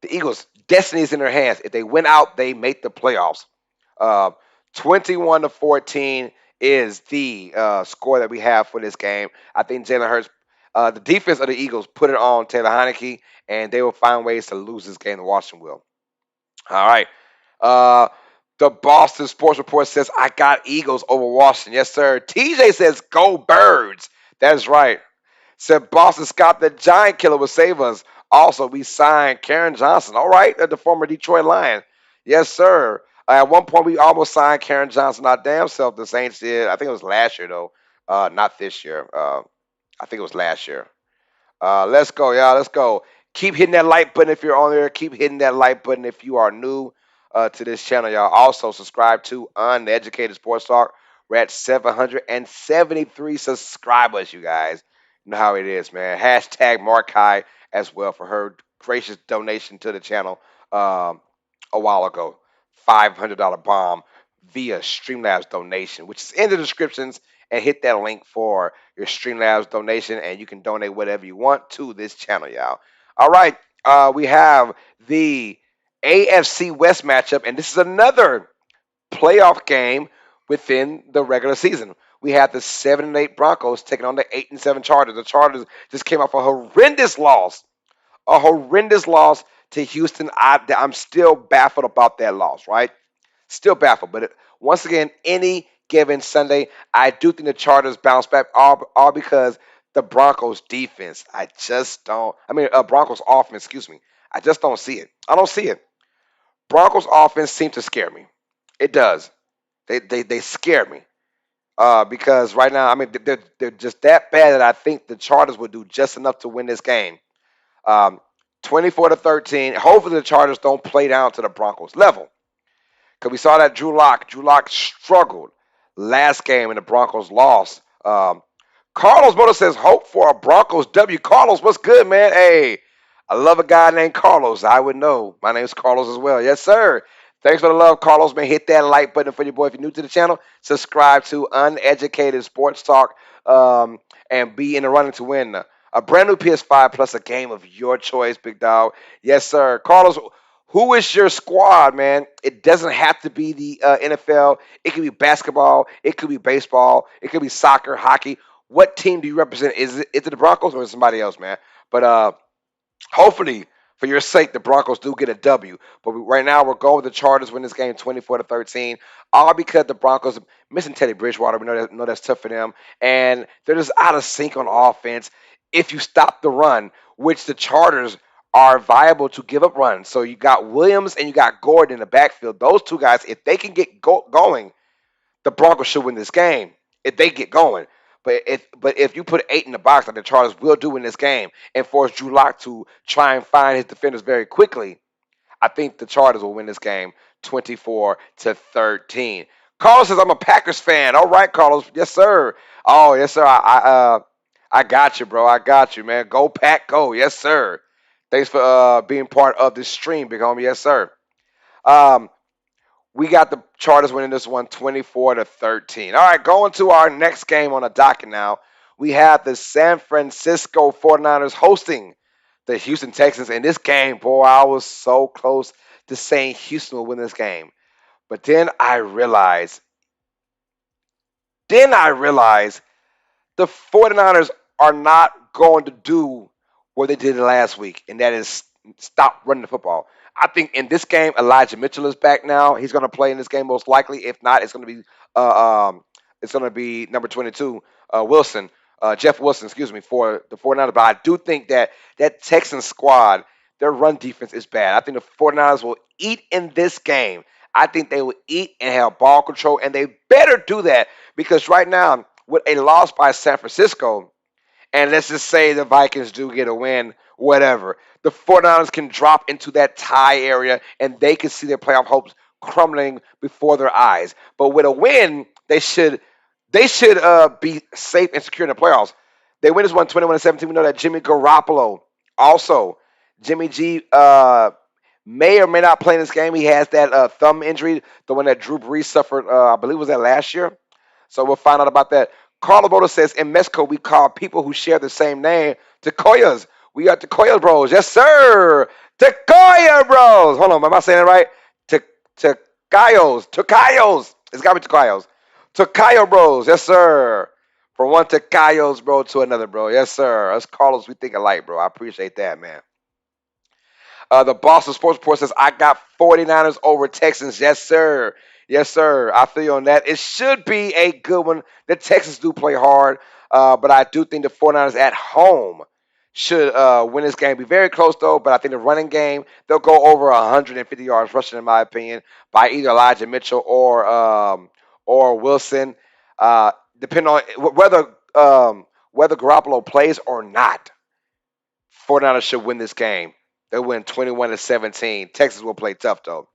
The Eagles' destiny is in their hands. If they win out, they make the playoffs. Uh, 21-14 is the score that we have for this game. I think Jalen Hurts The defense of the Eagles put it on Taylor Heineke, and they will find ways to lose this game. The Washington will. All right. Uh, the Boston Sports Report says, I got Eagles over Washington. Yes, sir. TJ says, go Birds. That's right. Said Boston Scott, the Giant Killer, will save us. Also, we signed Karen Johnson. All right. The former Detroit Lion. Yes, sir. At one point, we almost signed Karen Johnson. Our damn self, the Saints did. I think it was last year, though. Not this year. I think it was last year. Let's go, y'all. Let's go. Keep hitting that like button if you're on there. Keep hitting that like button if you are new to this channel, y'all. Also, subscribe to Uneducated Sports Talk. We're at 773 subscribers, you guys. You know how it is, man. Hashtag Markai as well for her gracious donation to the channel a while ago. $500 bomb via Streamlabs donation, which is in the descriptions. And hit that link for your Streamlabs donation, and you can donate whatever you want to this channel, y'all. All right, we have the AFC West matchup, and this is another playoff game within the regular season. We have the 7-8 Broncos taking on the 8-7 Chargers. The Chargers just came off a horrendous loss to Houston. I'm still baffled about that loss, right? Still baffled. But once again, any given Sunday, I do think the Chargers bounce back, all because the Broncos defense. Broncos offense, excuse me. I just don't see it. I don't see it. Broncos offense seems to scare me. It does. They scare me. Because right now, they're just that bad that I think the Chargers will do just enough to win this game. Um, 24-13. Hopefully the Chargers don't play down to the Broncos level. Because we saw that Drew Lock struggled last game and the Broncos lost. Carlos Motor says, hope for a Broncos W. Carlos, what's good, man? Hey, I love a guy named Carlos. I would know. My name's Carlos as well. Yes, sir. Thanks for the love, Carlos, man. Hit that like button for your boy. If you're new to the channel, subscribe to Uneducated Sports Talk and be in the running to win a brand new PS5 plus a game of your choice, big dog. Yes, sir. Carlos, who is your squad, man? It doesn't have to be the NFL. It could be basketball. It could be baseball. It could be soccer, hockey. What team do you represent? Is it the Broncos or is it somebody else, man? But hopefully, for your sake, the Broncos do get a W. But right now, we're going with the Chargers win this game 24-13. All because the Broncos are missing Teddy Bridgewater. We know that's tough for them. And they're just out of sync on offense. If you stop the run, which the Chargers are viable to give up runs. So you got Williams and you got Gordon in the backfield. Those two guys, if they can get going, the Broncos should win this game if they get going. But if you put 8 in the box, like the Chargers will do in this game, and force Drew Lock to try and find his defenders very quickly, I think the Chargers will win this game 24-13. Carlos says, I'm a Packers fan. All right, Carlos. Yes, sir. Oh, yes, sir. I got you, bro. I got you, man. Go Pack, go. Yes, sir. Thanks for being part of this stream, big homie. Yes, sir. Um, we got the Chargers winning this one 24-13. All right, going to our next game on the docket now. We have the San Francisco 49ers hosting the Houston Texans. In this game, boy, I was so close to saying Houston will win this game. But then I realized the 49ers are not going to do what they did last week, and that is stop running the football. I think in this game, Elijah Mitchell is back now. He's going to play in this game most likely. If not, it's going to be number 22, Wilson, Jeff Wilson, excuse me, for the 49ers. But I do think that Texans squad, their run defense is bad. I think the 49ers will eat in this game. I think they will eat and have ball control, and they better do that because right now, with a loss by San Francisco, and let's just say the Vikings do get a win, whatever, the 49ers can drop into that tie area, and they can see their playoff hopes crumbling before their eyes. But with a win, they should be safe and secure in the playoffs. They win this one 21-17. We know that Jimmy Garoppolo, also Jimmy G, may or may not play in this game. He has that thumb injury, the one that Drew Brees suffered, I believe was that last year. So we'll find out about that. Carlo Boda says, in Mexico, we call people who share the same name Tecoyas. We got Tecoya Bros. Yes, sir. Tecoya Bros. Hold on, am I saying it right? Tecayos. It's got to be Tecayos. Tecayo Bros. Yes, sir. From one to Cayos, bro, to another, bro. Yes, sir. Us Carlos, we think alike, bro. I appreciate that, man. The Boston Sports Report says, I got 49ers over Texans. Yes, sir. Yes, sir. I feel you on that. It should be a good one. The Texans do play hard, but I do think the 49ers at home should win this game. Be very close, though, but I think the running game, they'll go over 150 yards rushing, in my opinion, by either Elijah Mitchell or Wilson. Depending on whether Garoppolo plays or not, 49ers should win this game. They win 21-17. Texas will play tough though.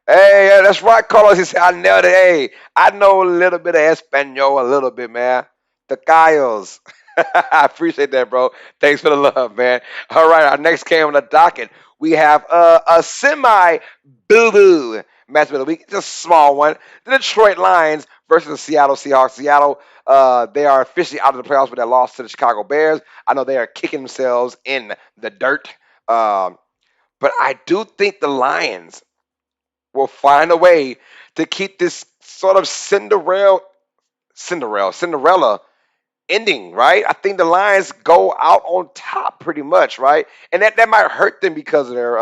Hey, yeah, that's right, Carlos. He said, I nailed it. Hey, I know a little bit of Espanol, a little bit, man. The Cayos. I appreciate that, bro. Thanks for the love, man. All right, our next game on the docket, we have a semi boo-boo matchup of the week. It's a small one. The Detroit Lions versus the Seattle Seahawks. Seattle, they are officially out of the playoffs with that loss to the Chicago Bears. I know they are kicking themselves in the dirt. Um, but I do think the Lions will find a way to keep this sort of Cinderella ending, right? I think the Lions go out on top pretty much, right? And that might hurt them because of their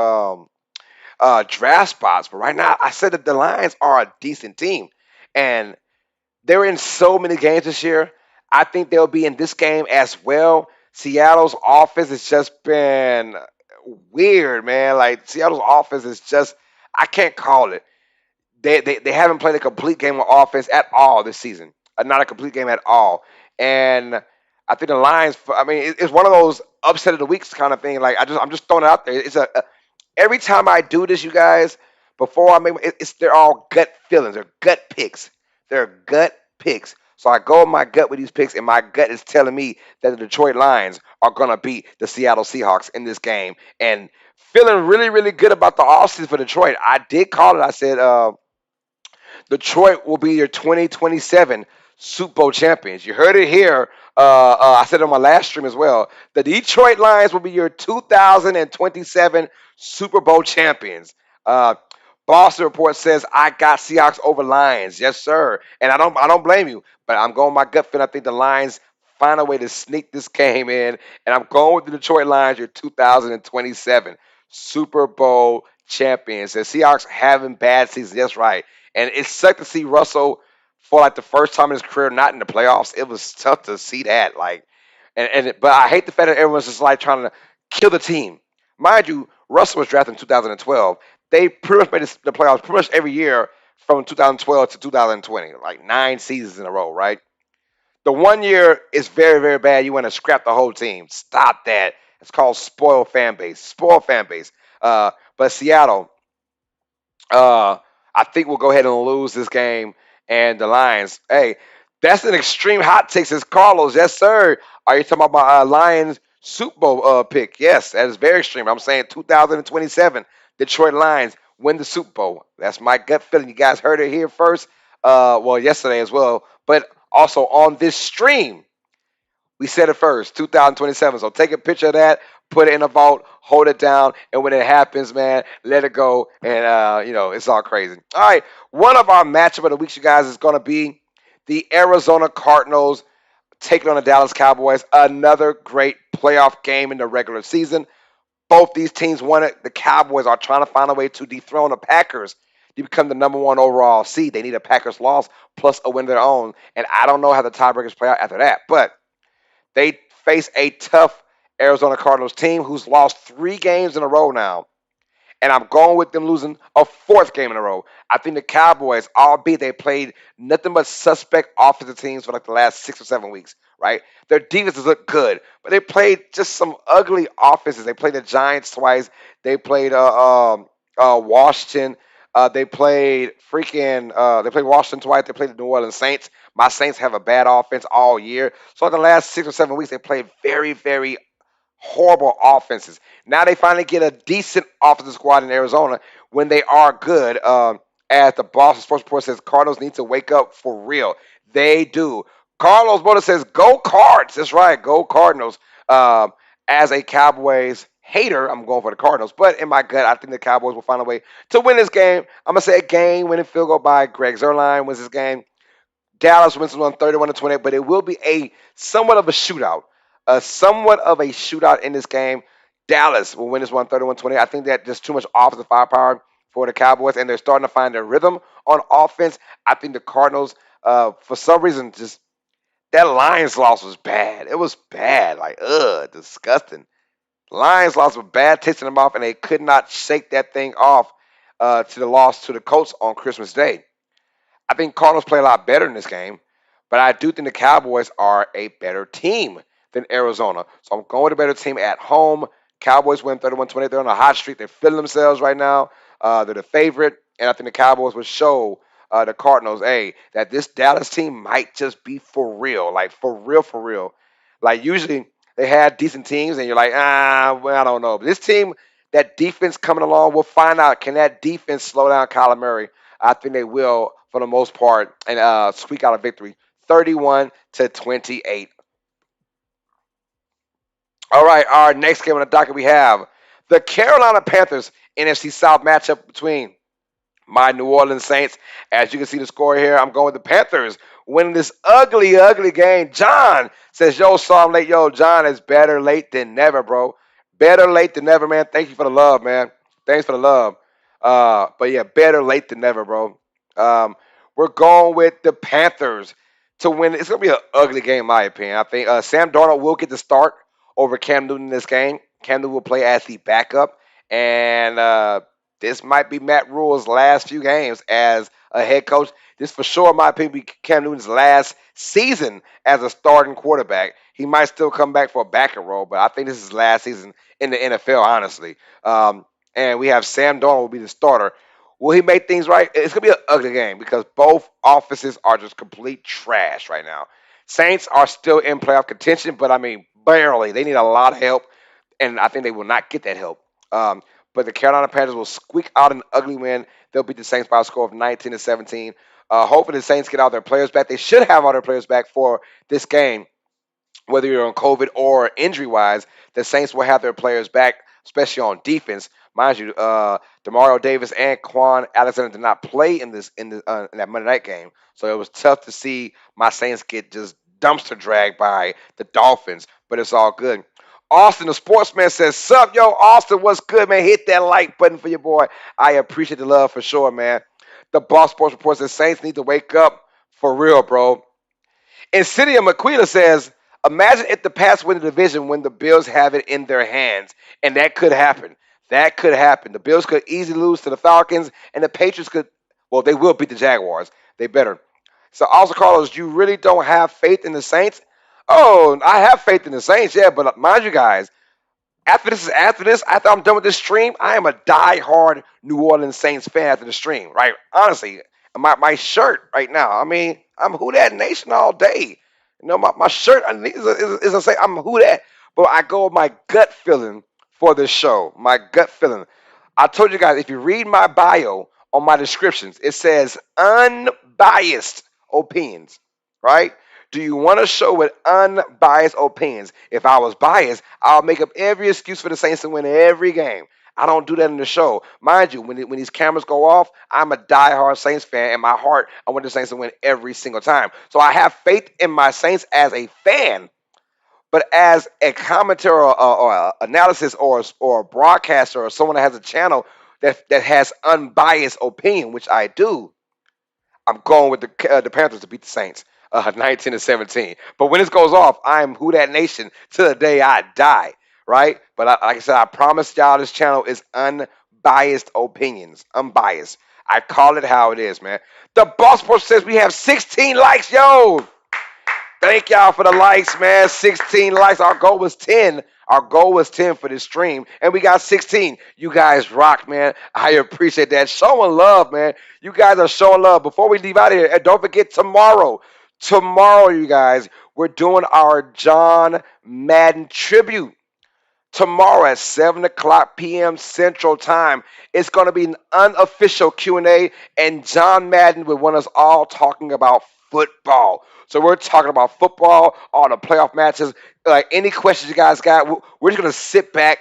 draft spots. But right now, I said that the Lions are a decent team. And they're in so many games this year. I think they'll be in this game as well. Seattle's offense has just been weird, man. Like Seattle's offense is just I can't call it. They haven't played a complete game of offense at all this season. Not a complete game at all. And I think the Lions. I mean, it's one of those upset of the weeks kind of thing. Like I'm just throwing it out there. It's every time I do this, you guys. Before I make they're all gut feelings. They're gut picks. They're gut picks. So I go with my gut with these picks, and my gut is telling me that the Detroit Lions are gonna beat the Seattle Seahawks in this game. And feeling really, really good about the offseason for Detroit. I did call it. I said Detroit will be your 2027 Super Bowl champions. You heard it here. I said it on my last stream as well. The Detroit Lions will be your 2027 Super Bowl champions. Uh, Boston report says I got Seahawks over Lions. Yes, sir. And I don't blame you, but I'm going my gut fit. I think the Lions find a way to sneak this game in, and I'm going with the Detroit Lions, your 2027 Super Bowl champions. The Seahawks having bad seasons. That's right. And it sucked to see Russell for like the first time in his career not in the playoffs. It was tough to see that. Like, but I hate the fact that everyone's just like trying to kill the team. Mind you, Russell was drafted in 2012. They pretty much made the playoffs pretty much every year from 2012 to 2020, like 9 seasons in a row, right? The one year is very, very bad. You want to scrap the whole team. Stop that. It's called spoiled fan base. Spoiled fan base. But Seattle, uh, I think we'll go ahead and lose this game. And the Lions, hey, that's an extreme hot take, says Carlos. Yes, sir. Are you talking about my Lions Super Bowl pick? Yes, that is very extreme. I'm saying 2027, Detroit Lions win the Super Bowl. That's my gut feeling. You guys heard it here first. Well, yesterday as well, but also on this stream. We said it first, 2027. So take a picture of that, put it in a vault, hold it down, and when it happens, man, let it go. And it's all crazy. All right, one of our matchup of the weeks, you guys, is going to be the Arizona Cardinals taking on the Dallas Cowboys. Another great playoff game in the regular season. Both these teams won it. The Cowboys are trying to find a way to dethrone the Packers to become the number one overall seed. They need a Packers loss plus a win of their own. And I don't know how the tiebreakers play out after that. But they face a tough Arizona Cardinals team who's lost 3 games in a row now. And I'm going with them losing a 4th game in a row. I think the Cowboys, albeit they played nothing but suspect offensive teams for like the last 6 or 7 weeks, right? Their defenses look good, but they played just some ugly offenses. They played the Giants twice. They played Washington. They played Washington twice. They played the New Orleans Saints. My Saints have a bad offense all year. So in the last 6 or 7 weeks, they played very, very horrible offenses. Now they finally get a decent offensive squad in Arizona when they are good. As the Boston Sports Report says, Cardinals need to wake up for real. They do. Carlos Boda says, go Cards. That's right, go Cardinals. As a Cowboys hater, I'm going for the Cardinals. But in my gut, I think the Cowboys will find a way to win this game. I'm going to say a game-winning field goal by Greg Zerline wins this game. Dallas wins on 31-28, but it will be a somewhat of a shootout. A somewhat of a shootout in this game. Dallas will win this one 31-28. I think that just too much offensive firepower for the Cowboys, and they're starting to find their rhythm on offense. I think the Cardinals, for some reason, just that Lions loss was bad. It was bad. Like, disgusting. Lions lost with bad taste in their mouth, and they could not shake that thing off to the loss to the Colts on Christmas Day. I think Cardinals play a lot better in this game, but I do think the Cowboys are a better team than Arizona. So I'm going with a better team at home. Cowboys win 31-20. They're on a hot streak. They're feeling themselves right now. They're the favorite, and I think the Cowboys will show the Cardinals, hey, that this Dallas team might just be for real, like for real, for real. Like usually they had decent teams, and you're like, well, I don't know. But this team, that defense coming along, we'll find out. Can that defense slow down Kyler Murray? I think they will for the most part and squeak out a victory, 31-28. All right, our next game on the docket we have the Carolina Panthers NFC South matchup between my New Orleans Saints. As you can see the score here, I'm going with the Panthers winning this ugly, ugly game. John says, yo, saw him late. Yo, John, is better late than never, bro. Better late than never, man. Thank you for the love, man. Thanks for the love. But yeah, better late than never, bro. Um, we're going with the Panthers to win. It's going to be an ugly game, in my opinion. I think Sam Darnold will get the start over Cam Newton in this game. Cam Newton will play as the backup. And this might be Matt Rule's last few games as a head coach. This for sure, in my opinion, be Cam Newton's last season as a starting quarterback. He might still come back for a backup role, but I think this is his last season in the NFL, honestly. And we have Sam Darnold will be the starter. Will he make things right? It's gonna be an ugly game because both offenses are just complete trash right now. Saints are still in playoff contention, but I mean barely. They need a lot of help, and I think they will not get that help. But the Carolina Panthers will squeak out an ugly win. They'll beat the Saints by a score of 19-17. Hopefully the Saints get all their players back. They should have all their players back for this game, whether you're on COVID or injury wise. The Saints will have their players back, especially on defense. Mind you, Demario Davis and Quan Alexander did not play in that Monday night game, so it was tough to see my Saints get just dumpster dragged by the Dolphins. But it's all good. Austin, the sportsman, says, "Sup, yo, Austin, what's good, man? Hit that like button for your boy. I appreciate the love for sure, man." The Boss Sports Report says Saints need to wake up for real, bro. Insidia Maquila says, imagine if the Pats win the division when the Bills have it in their hands. And that could happen. That could happen. The Bills could easily lose to the Falcons, and the Patriots could, well, they will beat the Jaguars. They better. So, also, Carlos, you really don't have faith in the Saints? Oh, I have faith in the Saints, yeah, but mind you guys, after I'm done with this stream, I am a die-hard New Orleans Saints fan after the stream, right? Honestly, my shirt right now, I mean, I'm Who Dat Nation all day. You know, my shirt underneath is a say I'm Who Dat, but I go with my gut feeling for this show. My gut feeling. I told you guys, if you read my bio on my descriptions, it says unbiased opinions, right? Do you want a show with unbiased opinions? If I was biased, I'll make up every excuse for the Saints to win every game. I don't do that in the show. Mind you, when these cameras go off, I'm a diehard Saints fan. In my heart, I want the Saints to win every single time. So I have faith in my Saints as a fan, but as a commentator or analysis or a broadcaster or someone that has a channel that has unbiased opinion, which I do, I'm going with the Panthers to beat the Saints, 19-17. But when this goes off, I'm Who Dat Nation to the day I die, right? But like I said, I promise y'all this channel is unbiased opinions, unbiased. I call it how it is, man. The Boss Post says we have 16 likes, yo. Thank y'all for the likes, man. 16 likes. Our goal was 10. Our goal was 10 for this stream, and we got 16. You guys rock, man. I appreciate that. Showing love, man. You guys are showing love. Before we leave out of here, and don't forget tomorrow, you guys, we're doing our John Madden tribute. Tomorrow at 7 o'clock p.m. Central Time. It's going to be an unofficial Q&A, and John Madden will want us all talking about football. So we're talking about football, all the playoff matches, like any questions you guys got. We're just going to sit back,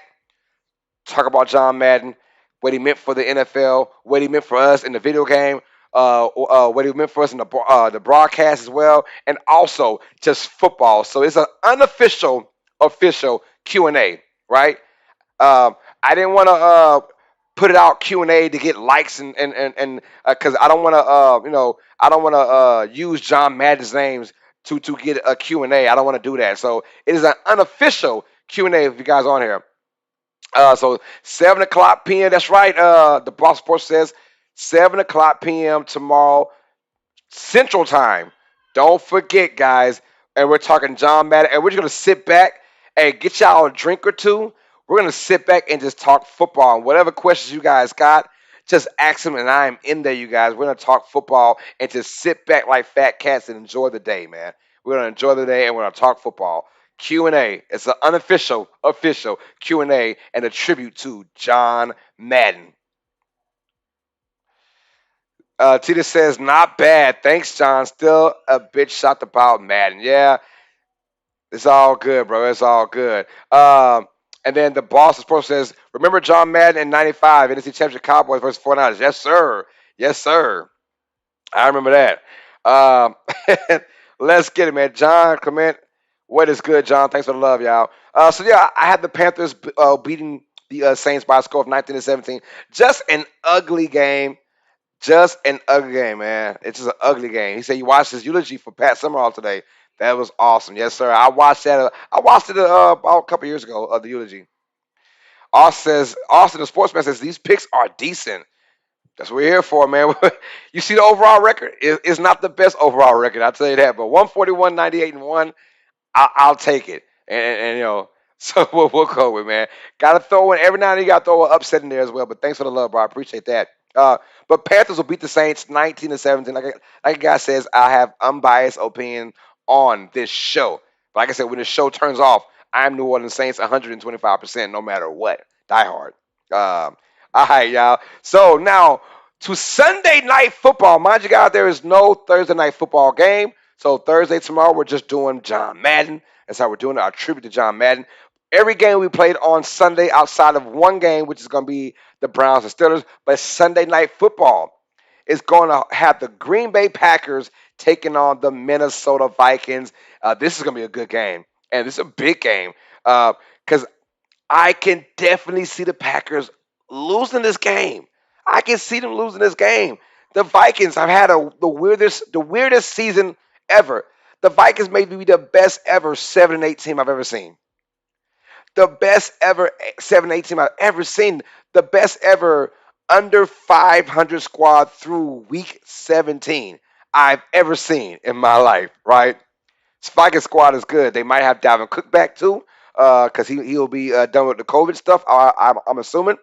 talk about John Madden, what he meant for the NFL, what he meant for us in the video game. what he meant for us in the broadcast as well, and also just football. So it's an unofficial, official Q&A, right? I didn't want to put it out Q&A to get likes and because I don't want to I don't want to use John Madden's names to get a Q&A. I don't want to do that. So it is an unofficial Q&A if you guys are on here. So 7 o'clock p.m. That's right. The Boss Sports says 7 o'clock p.m. tomorrow Central Time. Don't forget, guys. And we're talking John Madden, and we're just gonna sit back and get y'all a drink or two. We're gonna sit back and just talk football and whatever questions you guys got. Just ask them, and I am in there, you guys. We're gonna talk football and just sit back like fat cats and enjoy the day, man. We're gonna enjoy the day and we're gonna talk football. Q&A. It's an unofficial, official Q&A and a tribute to John Madden. Tita says, not bad. Thanks, John. Still a bit shocked about Madden. Yeah, it's all good, bro. It's all good. And then the Boston Sports says, remember John Madden in 95, NFC Championship Cowboys versus 49ers? Yes, sir. Yes, sir. I remember that. Um, let's get it, man. John Clement, what is good, John? Thanks for the love, y'all. So, yeah, I had the Panthers beating the Saints by a score of 19-17. Just an ugly game. Just an ugly game, man. It's just an ugly game. He said you watched his eulogy for Pat Summerall today. That was awesome. Yes, sir. I watched that. I watched it about a couple years ago. The eulogy. Austin, the sportsman says these picks are decent. That's what we're here for, man. You see the overall record? It's not the best overall record. I'll tell you that. But 141, 98, and 1, I'll take it. And so we'll go with, man. Got to throw in every now and then. You got to throw an upset in there as well. But thanks for the love, bro. I appreciate that. But Panthers will beat the Saints 19-17. Like a guy says, I have unbiased opinion on this show. But like I said, when the show turns off, I'm New Orleans Saints 125%, no matter what. Die hard. All right, y'all. So now to Sunday night football. Mind you, guys, there is no Thursday night football game. So Thursday tomorrow, we're just doing John Madden. That's how we're doing it. Our tribute to John Madden. Every game we played on Sunday outside of one game, which is going to be the Browns and Steelers, but Sunday night football is going to have the Green Bay Packers taking on the Minnesota Vikings. This is going to be a good game, and this is a big game because I can definitely see the Packers losing this game. I can see them losing this game. The Vikings have had the weirdest season ever. The Vikings may be the best ever 7-8 team I've ever seen. The best ever 7-8 team I've ever seen. The best ever under 500 squad through week 17 I've ever seen in my life, right? Vikings squad is good. They might have Dalvin Cook back too, because he'll be done with the COVID stuff. I'm assuming.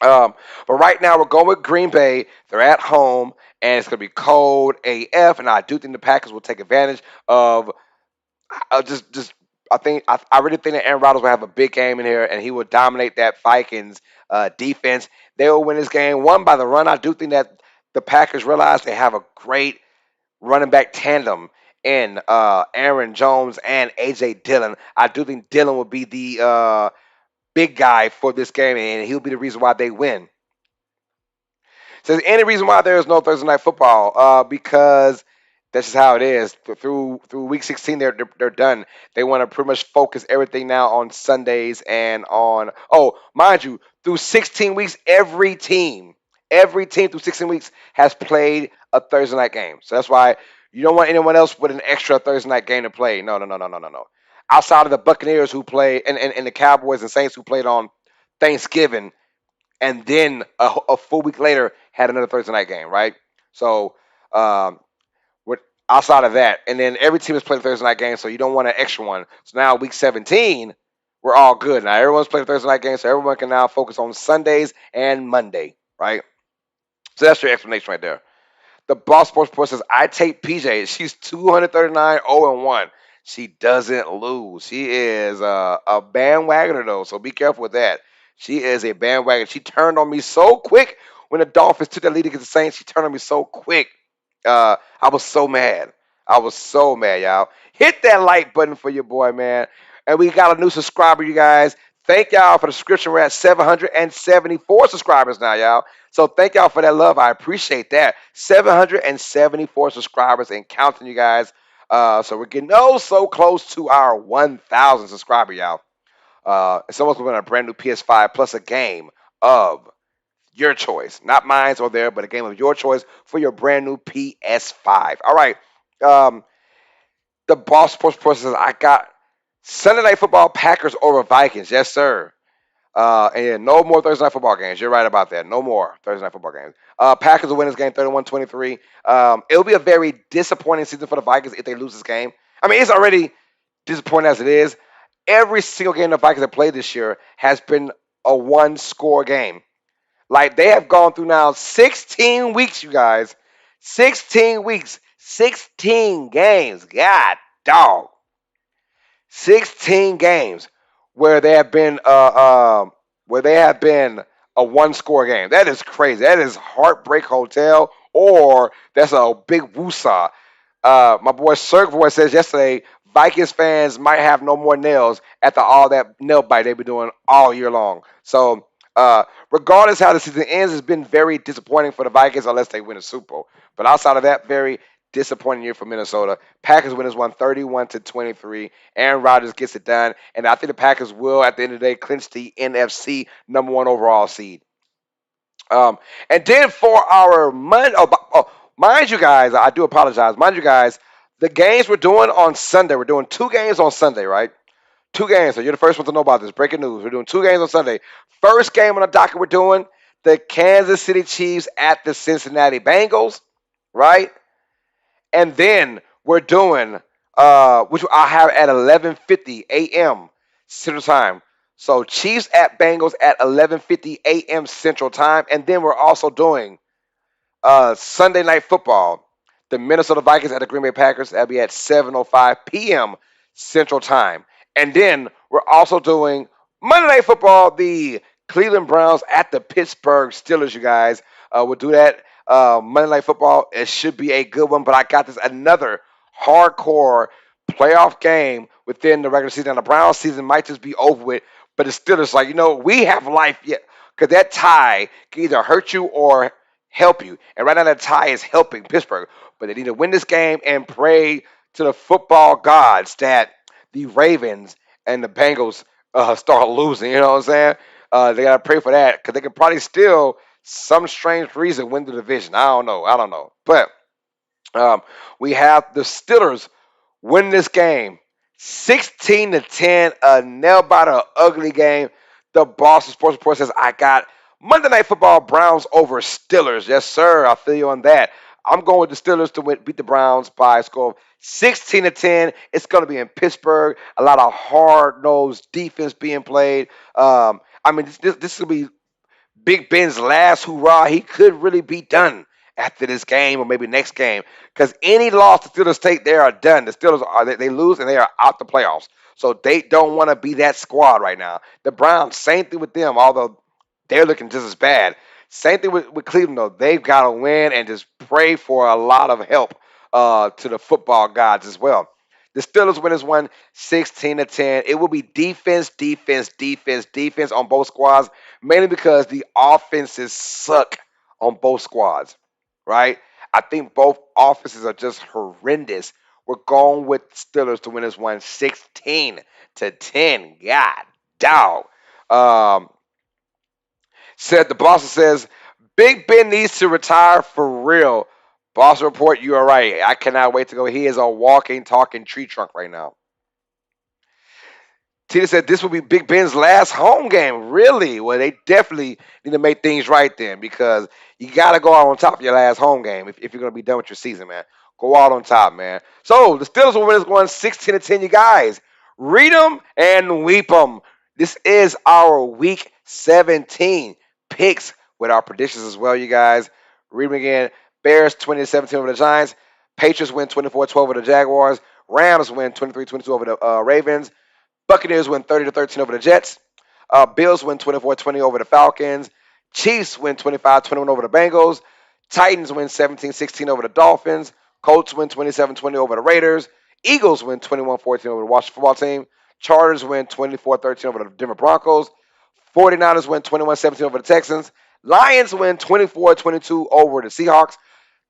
But right now we're going with Green Bay. They're at home, and it's going to be cold AF. And I do think the Packers will take advantage of just. I really think that Aaron Rodgers will have a big game in here, and he will dominate that Vikings defense. They will win this game one by the run. I do think that the Packers realize they have a great running back tandem in Aaron Jones and AJ Dillon. I do think Dillon will be the big guy for this game, and he'll be the reason why they win. So there's any reason why there is no Thursday night football? Because that's just how it is. Through week 16, they're done. They want to pretty much focus everything now on Sundays and on. Oh, mind you, through 16 weeks, every team through 16 weeks has played a Thursday night game. So that's why you don't want anyone else with an extra Thursday night game to play. No, no, no, no, no, no, no. Outside of the Buccaneers who play and the Cowboys and Saints who played on Thanksgiving and then a full week later had another Thursday night game, right? So with outside of that, and then every team has played a Thursday night game, so you don't want an extra one. So now week 17, we're all good. Now everyone's playing a Thursday night game, so everyone can now focus on Sundays and Monday, right? So that's your explanation right there. The Boss Sports Report says, I take PJ. She's 239, 0-1. She doesn't lose. She is a bandwagoner, though, so be careful with that. She is a bandwagon. She turned on me so quick when the Dolphins took that lead against the Saints. She turned on me so quick. I was so mad. I was so mad, y'all. Hit that like button for your boy, man. And we got a new subscriber, you guys. Thank y'all for the subscription. We're at 774 subscribers now, y'all. So thank y'all for that love. I appreciate that. 774 subscribers and counting, you guys. So we're getting so close to our 1,000 subscriber, y'all. Someone's going to win a brand new PS5 plus a game of your choice, not mine or there, but a game of your choice for your brand new PS5. All right. Um, the Boss Sports Report says I got Sunday Night Football Packers over Vikings. Yes, sir. And no more Thursday Night Football games. You're right about that. No more Thursday Night Football games. Packers will win this game 31-23. It'll be a very disappointing season for the Vikings if they lose this game. I mean, it's already disappointing as it is. Every single game the Vikings have played this year has been a one-score game. Like, they have gone through now 16 weeks, you guys. 16 weeks. 16 games. God dog. 16 games where they have been a one score game. That is crazy. That is Heartbreak Hotel, or that's a big woosah. My boy Cirque Boy says yesterday Vikings fans might have no more nails after all that nail bite they've been doing all year long. So regardless how the season ends, it's been very disappointing for the Vikings unless they win a Super Bowl. But outside of that, very disappointing year for Minnesota. Packers winners won 31-23. Aaron Rodgers gets it done, and I think the Packers will, at the end of the day, clinch the NFC number one overall seed. And then for our mind you guys, I do apologize. Mind you guys, the games we're doing on Sunday, we're doing 2 games on Sunday, right? 2 games. So you're the first one to know about this. Breaking news. We're doing 2 games on Sunday. First game on the docket we're doing, the Kansas City Chiefs at the Cincinnati Bengals, right? And then we're doing, which I have at 11:50 a.m. Central Time. So Chiefs at Bengals at 11:50 a.m. Central Time. And then we're also doing Sunday Night Football. The Minnesota Vikings at the Green Bay Packers. That'll be at 7:05 p.m. Central Time. And then we're also doing Monday Night Football. The Cleveland Browns at the Pittsburgh Steelers, you guys. We'll do that Monday Night Football. It should be a good one, but I got this another hardcore playoff game within the regular season. And the Browns season might just be over with, but the Steelers, like, we have life yet. Because that tie can either hurt you or help you. And right now that tie is helping Pittsburgh. But they need to win this game and pray to the football gods that the Ravens and the Bengals start losing. You know what I'm saying? They got to pray for that because they could probably still, some strange reason, win the division. I don't know. But we have the Steelers win this game 16-10, a nail-biter, ugly game. The Boston Sports Report says, I got Monday Night Football, Browns over Steelers. Yes, sir. I feel you on that. I'm going with the Steelers to beat the Browns by a score of 16-10. It's going to be in Pittsburgh. A lot of hard-nosed defense being played. This will be Big Ben's last hurrah. He could really be done after this game or maybe next game, because any loss the Steelers take, they are done. The Steelers they lose and they are out the playoffs. So they don't want to be that squad right now. The Browns, same thing with them, although they're looking just as bad. Same thing with Cleveland, though. They've got to win and just pray for a lot of help to the football gods as well. The Steelers win this one 16-10. It will be defense on both squads, mainly because the offenses suck on both squads, right? I think both offenses are just horrendous. We're going with Steelers to win this one 16-10. God, dog. The Boston says, Big Ben needs to retire for real. Boston Report, you are right. I cannot wait to go. He is a walking, talking tree trunk right now. Tina said this will be Big Ben's last home game. Really? Well, they definitely need to make things right then, because you got to go out on top of your last home game if you're going to be done with your season, man. Go out on top, man. So the Steelers will win this one 16-10, you guys. Read them and weep them. This is our Week 17 picks with our predictions as well, you guys. Read them again. Bears 20-17 over the Giants. Patriots win 24-12 over the Jaguars. Rams win 23-22 over the Ravens. Buccaneers win 30-13 over the Jets. Bills win 24-20 over the Falcons. Chiefs win 25-21 over the Bengals. Titans win 17-16 over the Dolphins. Colts win 27-20 over the Raiders. Eagles win 21-14 over the Washington football team. Chargers win 24-13 over the Denver Broncos. 49ers win 21-17 over the Texans. Lions win 24-22 over the Seahawks.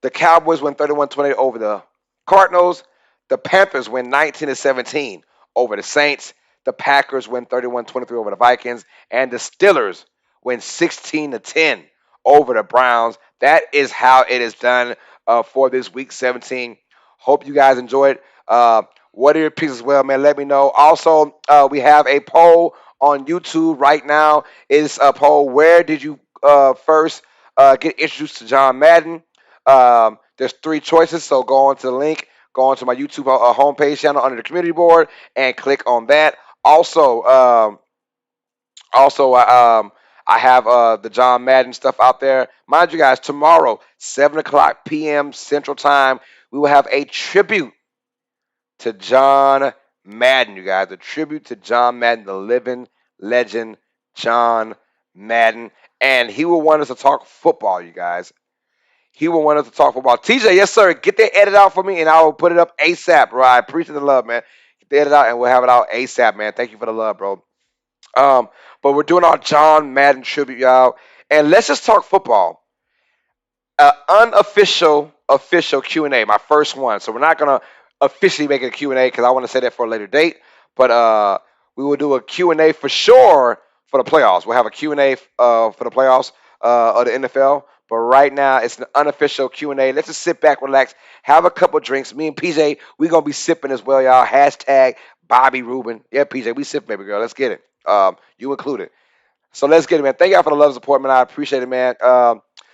The Cowboys win 31-28 over the Cardinals. The Panthers win 19-17 over the Saints. The Packers win 31-23 over the Vikings. And the Steelers win 16-10 over the Browns. That is how it is done for this week 17. Hope you guys enjoyed. What are your picks as well, man? Let me know. Also, we have a poll on YouTube right now. It's a poll. Where did you first get introduced to John Madden? There's three choices, so go on to the link, go on to my YouTube homepage channel under the community board, and click on that. Also, I have the John Madden stuff out there. Mind you guys, tomorrow, 7 o'clock p.m. Central Time, we will have a tribute to John Madden, you guys. A tribute to John Madden, the living legend, John Madden. And he will want us to talk football, you guys. He will want us to talk football. TJ, yes, sir. Get that edit out for me, and I will put it up ASAP, bro. I appreciate the love, man. Get the edit out, and we'll have it out ASAP, man. Thank you for the love, bro. But we're doing our John Madden tribute, y'all. And let's just talk football. Unofficial, official Q&A, my first one. So we're not going to officially make it a Q&A because I want to say that for a later date. But we will do a Q&A for sure for the playoffs. We'll have a Q&A for the playoffs of the NFL. But right now, it's an unofficial Q&A. Let's just sit back, relax, have a couple drinks. Me and PJ, we're going to be sipping as well, y'all. Hashtag Bobby Rubin. Yeah, PJ, we sip, baby girl. Let's get it. You included. So let's get it, man. Thank y'all for the love and support, man. I appreciate it, man.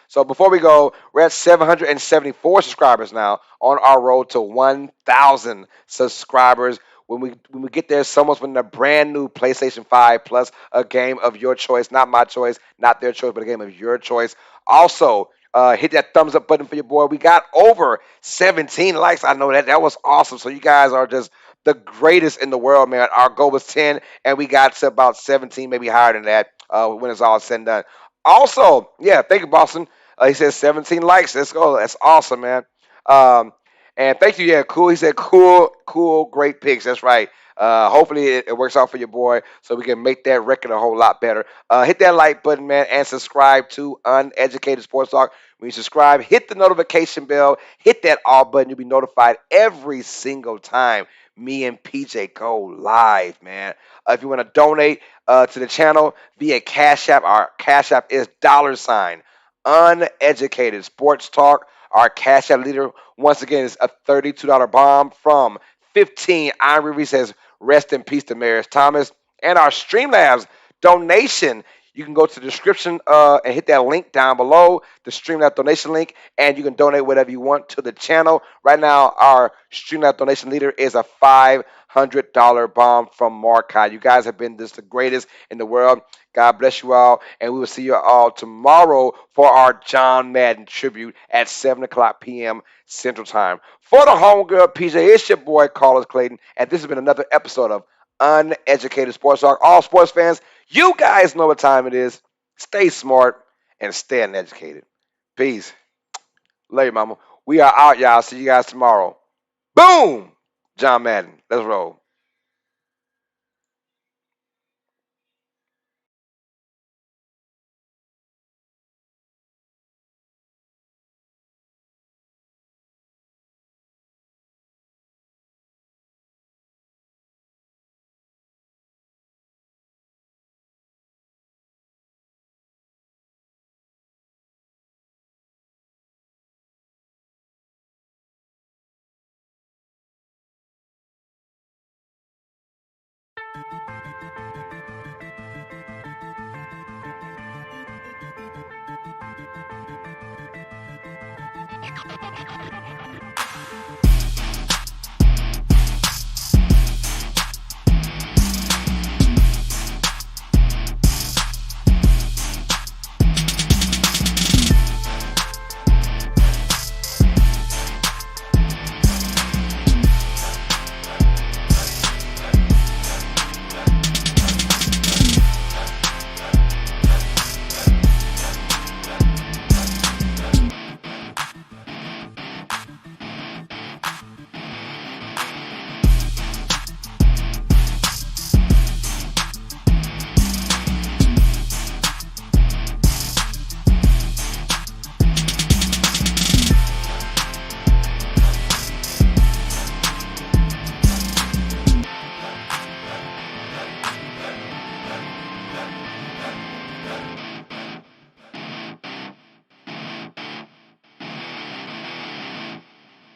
So before we go, we're at 774 subscribers now on our road to 1,000 subscribers. When we get there, someone's winning a brand new PlayStation 5 plus a game of your choice, not my choice, not their choice, but a game of your choice. Also, hit that thumbs up button for your boy. We got over 17 likes. I know that was awesome. So you guys are just the greatest in the world, man. Our goal was 10, and we got to about 17, maybe higher than that when it's all said and done. Also, yeah, thank you, Boston. He says 17 likes. Let's go. That's awesome, man. Um, and thank you. Yeah, cool. He said cool, great picks. That's right. Hopefully it works out for your boy so we can make that record a whole lot better. Hit that like button, man, and subscribe to Uneducated Sports Talk. When you subscribe, hit the notification bell, hit that all button. You'll be notified every single time me and PJ go live, man. If you want to donate to the channel via Cash App, our Cash App is $ Uneducated Sports Talk. Our Cash App leader, once again, is a $32 bomb from 15. Iron says, rest in peace to Maris Thomas. And our Streamlabs donation, you can go to the description and hit that link down below, the Streamlabs donation link, and you can donate whatever you want to the channel. Right now, our Streamlabs donation leader is a $500 bomb from Markai. You guys have been just the greatest in the world. God bless you all, and we will see you all tomorrow for our John Madden tribute at 7 o'clock p.m. Central Time. For the homegirl, PJ, it's your boy, Carlos Clayton, and this has been another episode of Uneducated Sports Talk. All sports fans, you guys know what time it is. Stay smart and stay uneducated. Peace. Love you, mama. We are out, y'all. See you guys tomorrow. Boom! John Madden. Let's roll.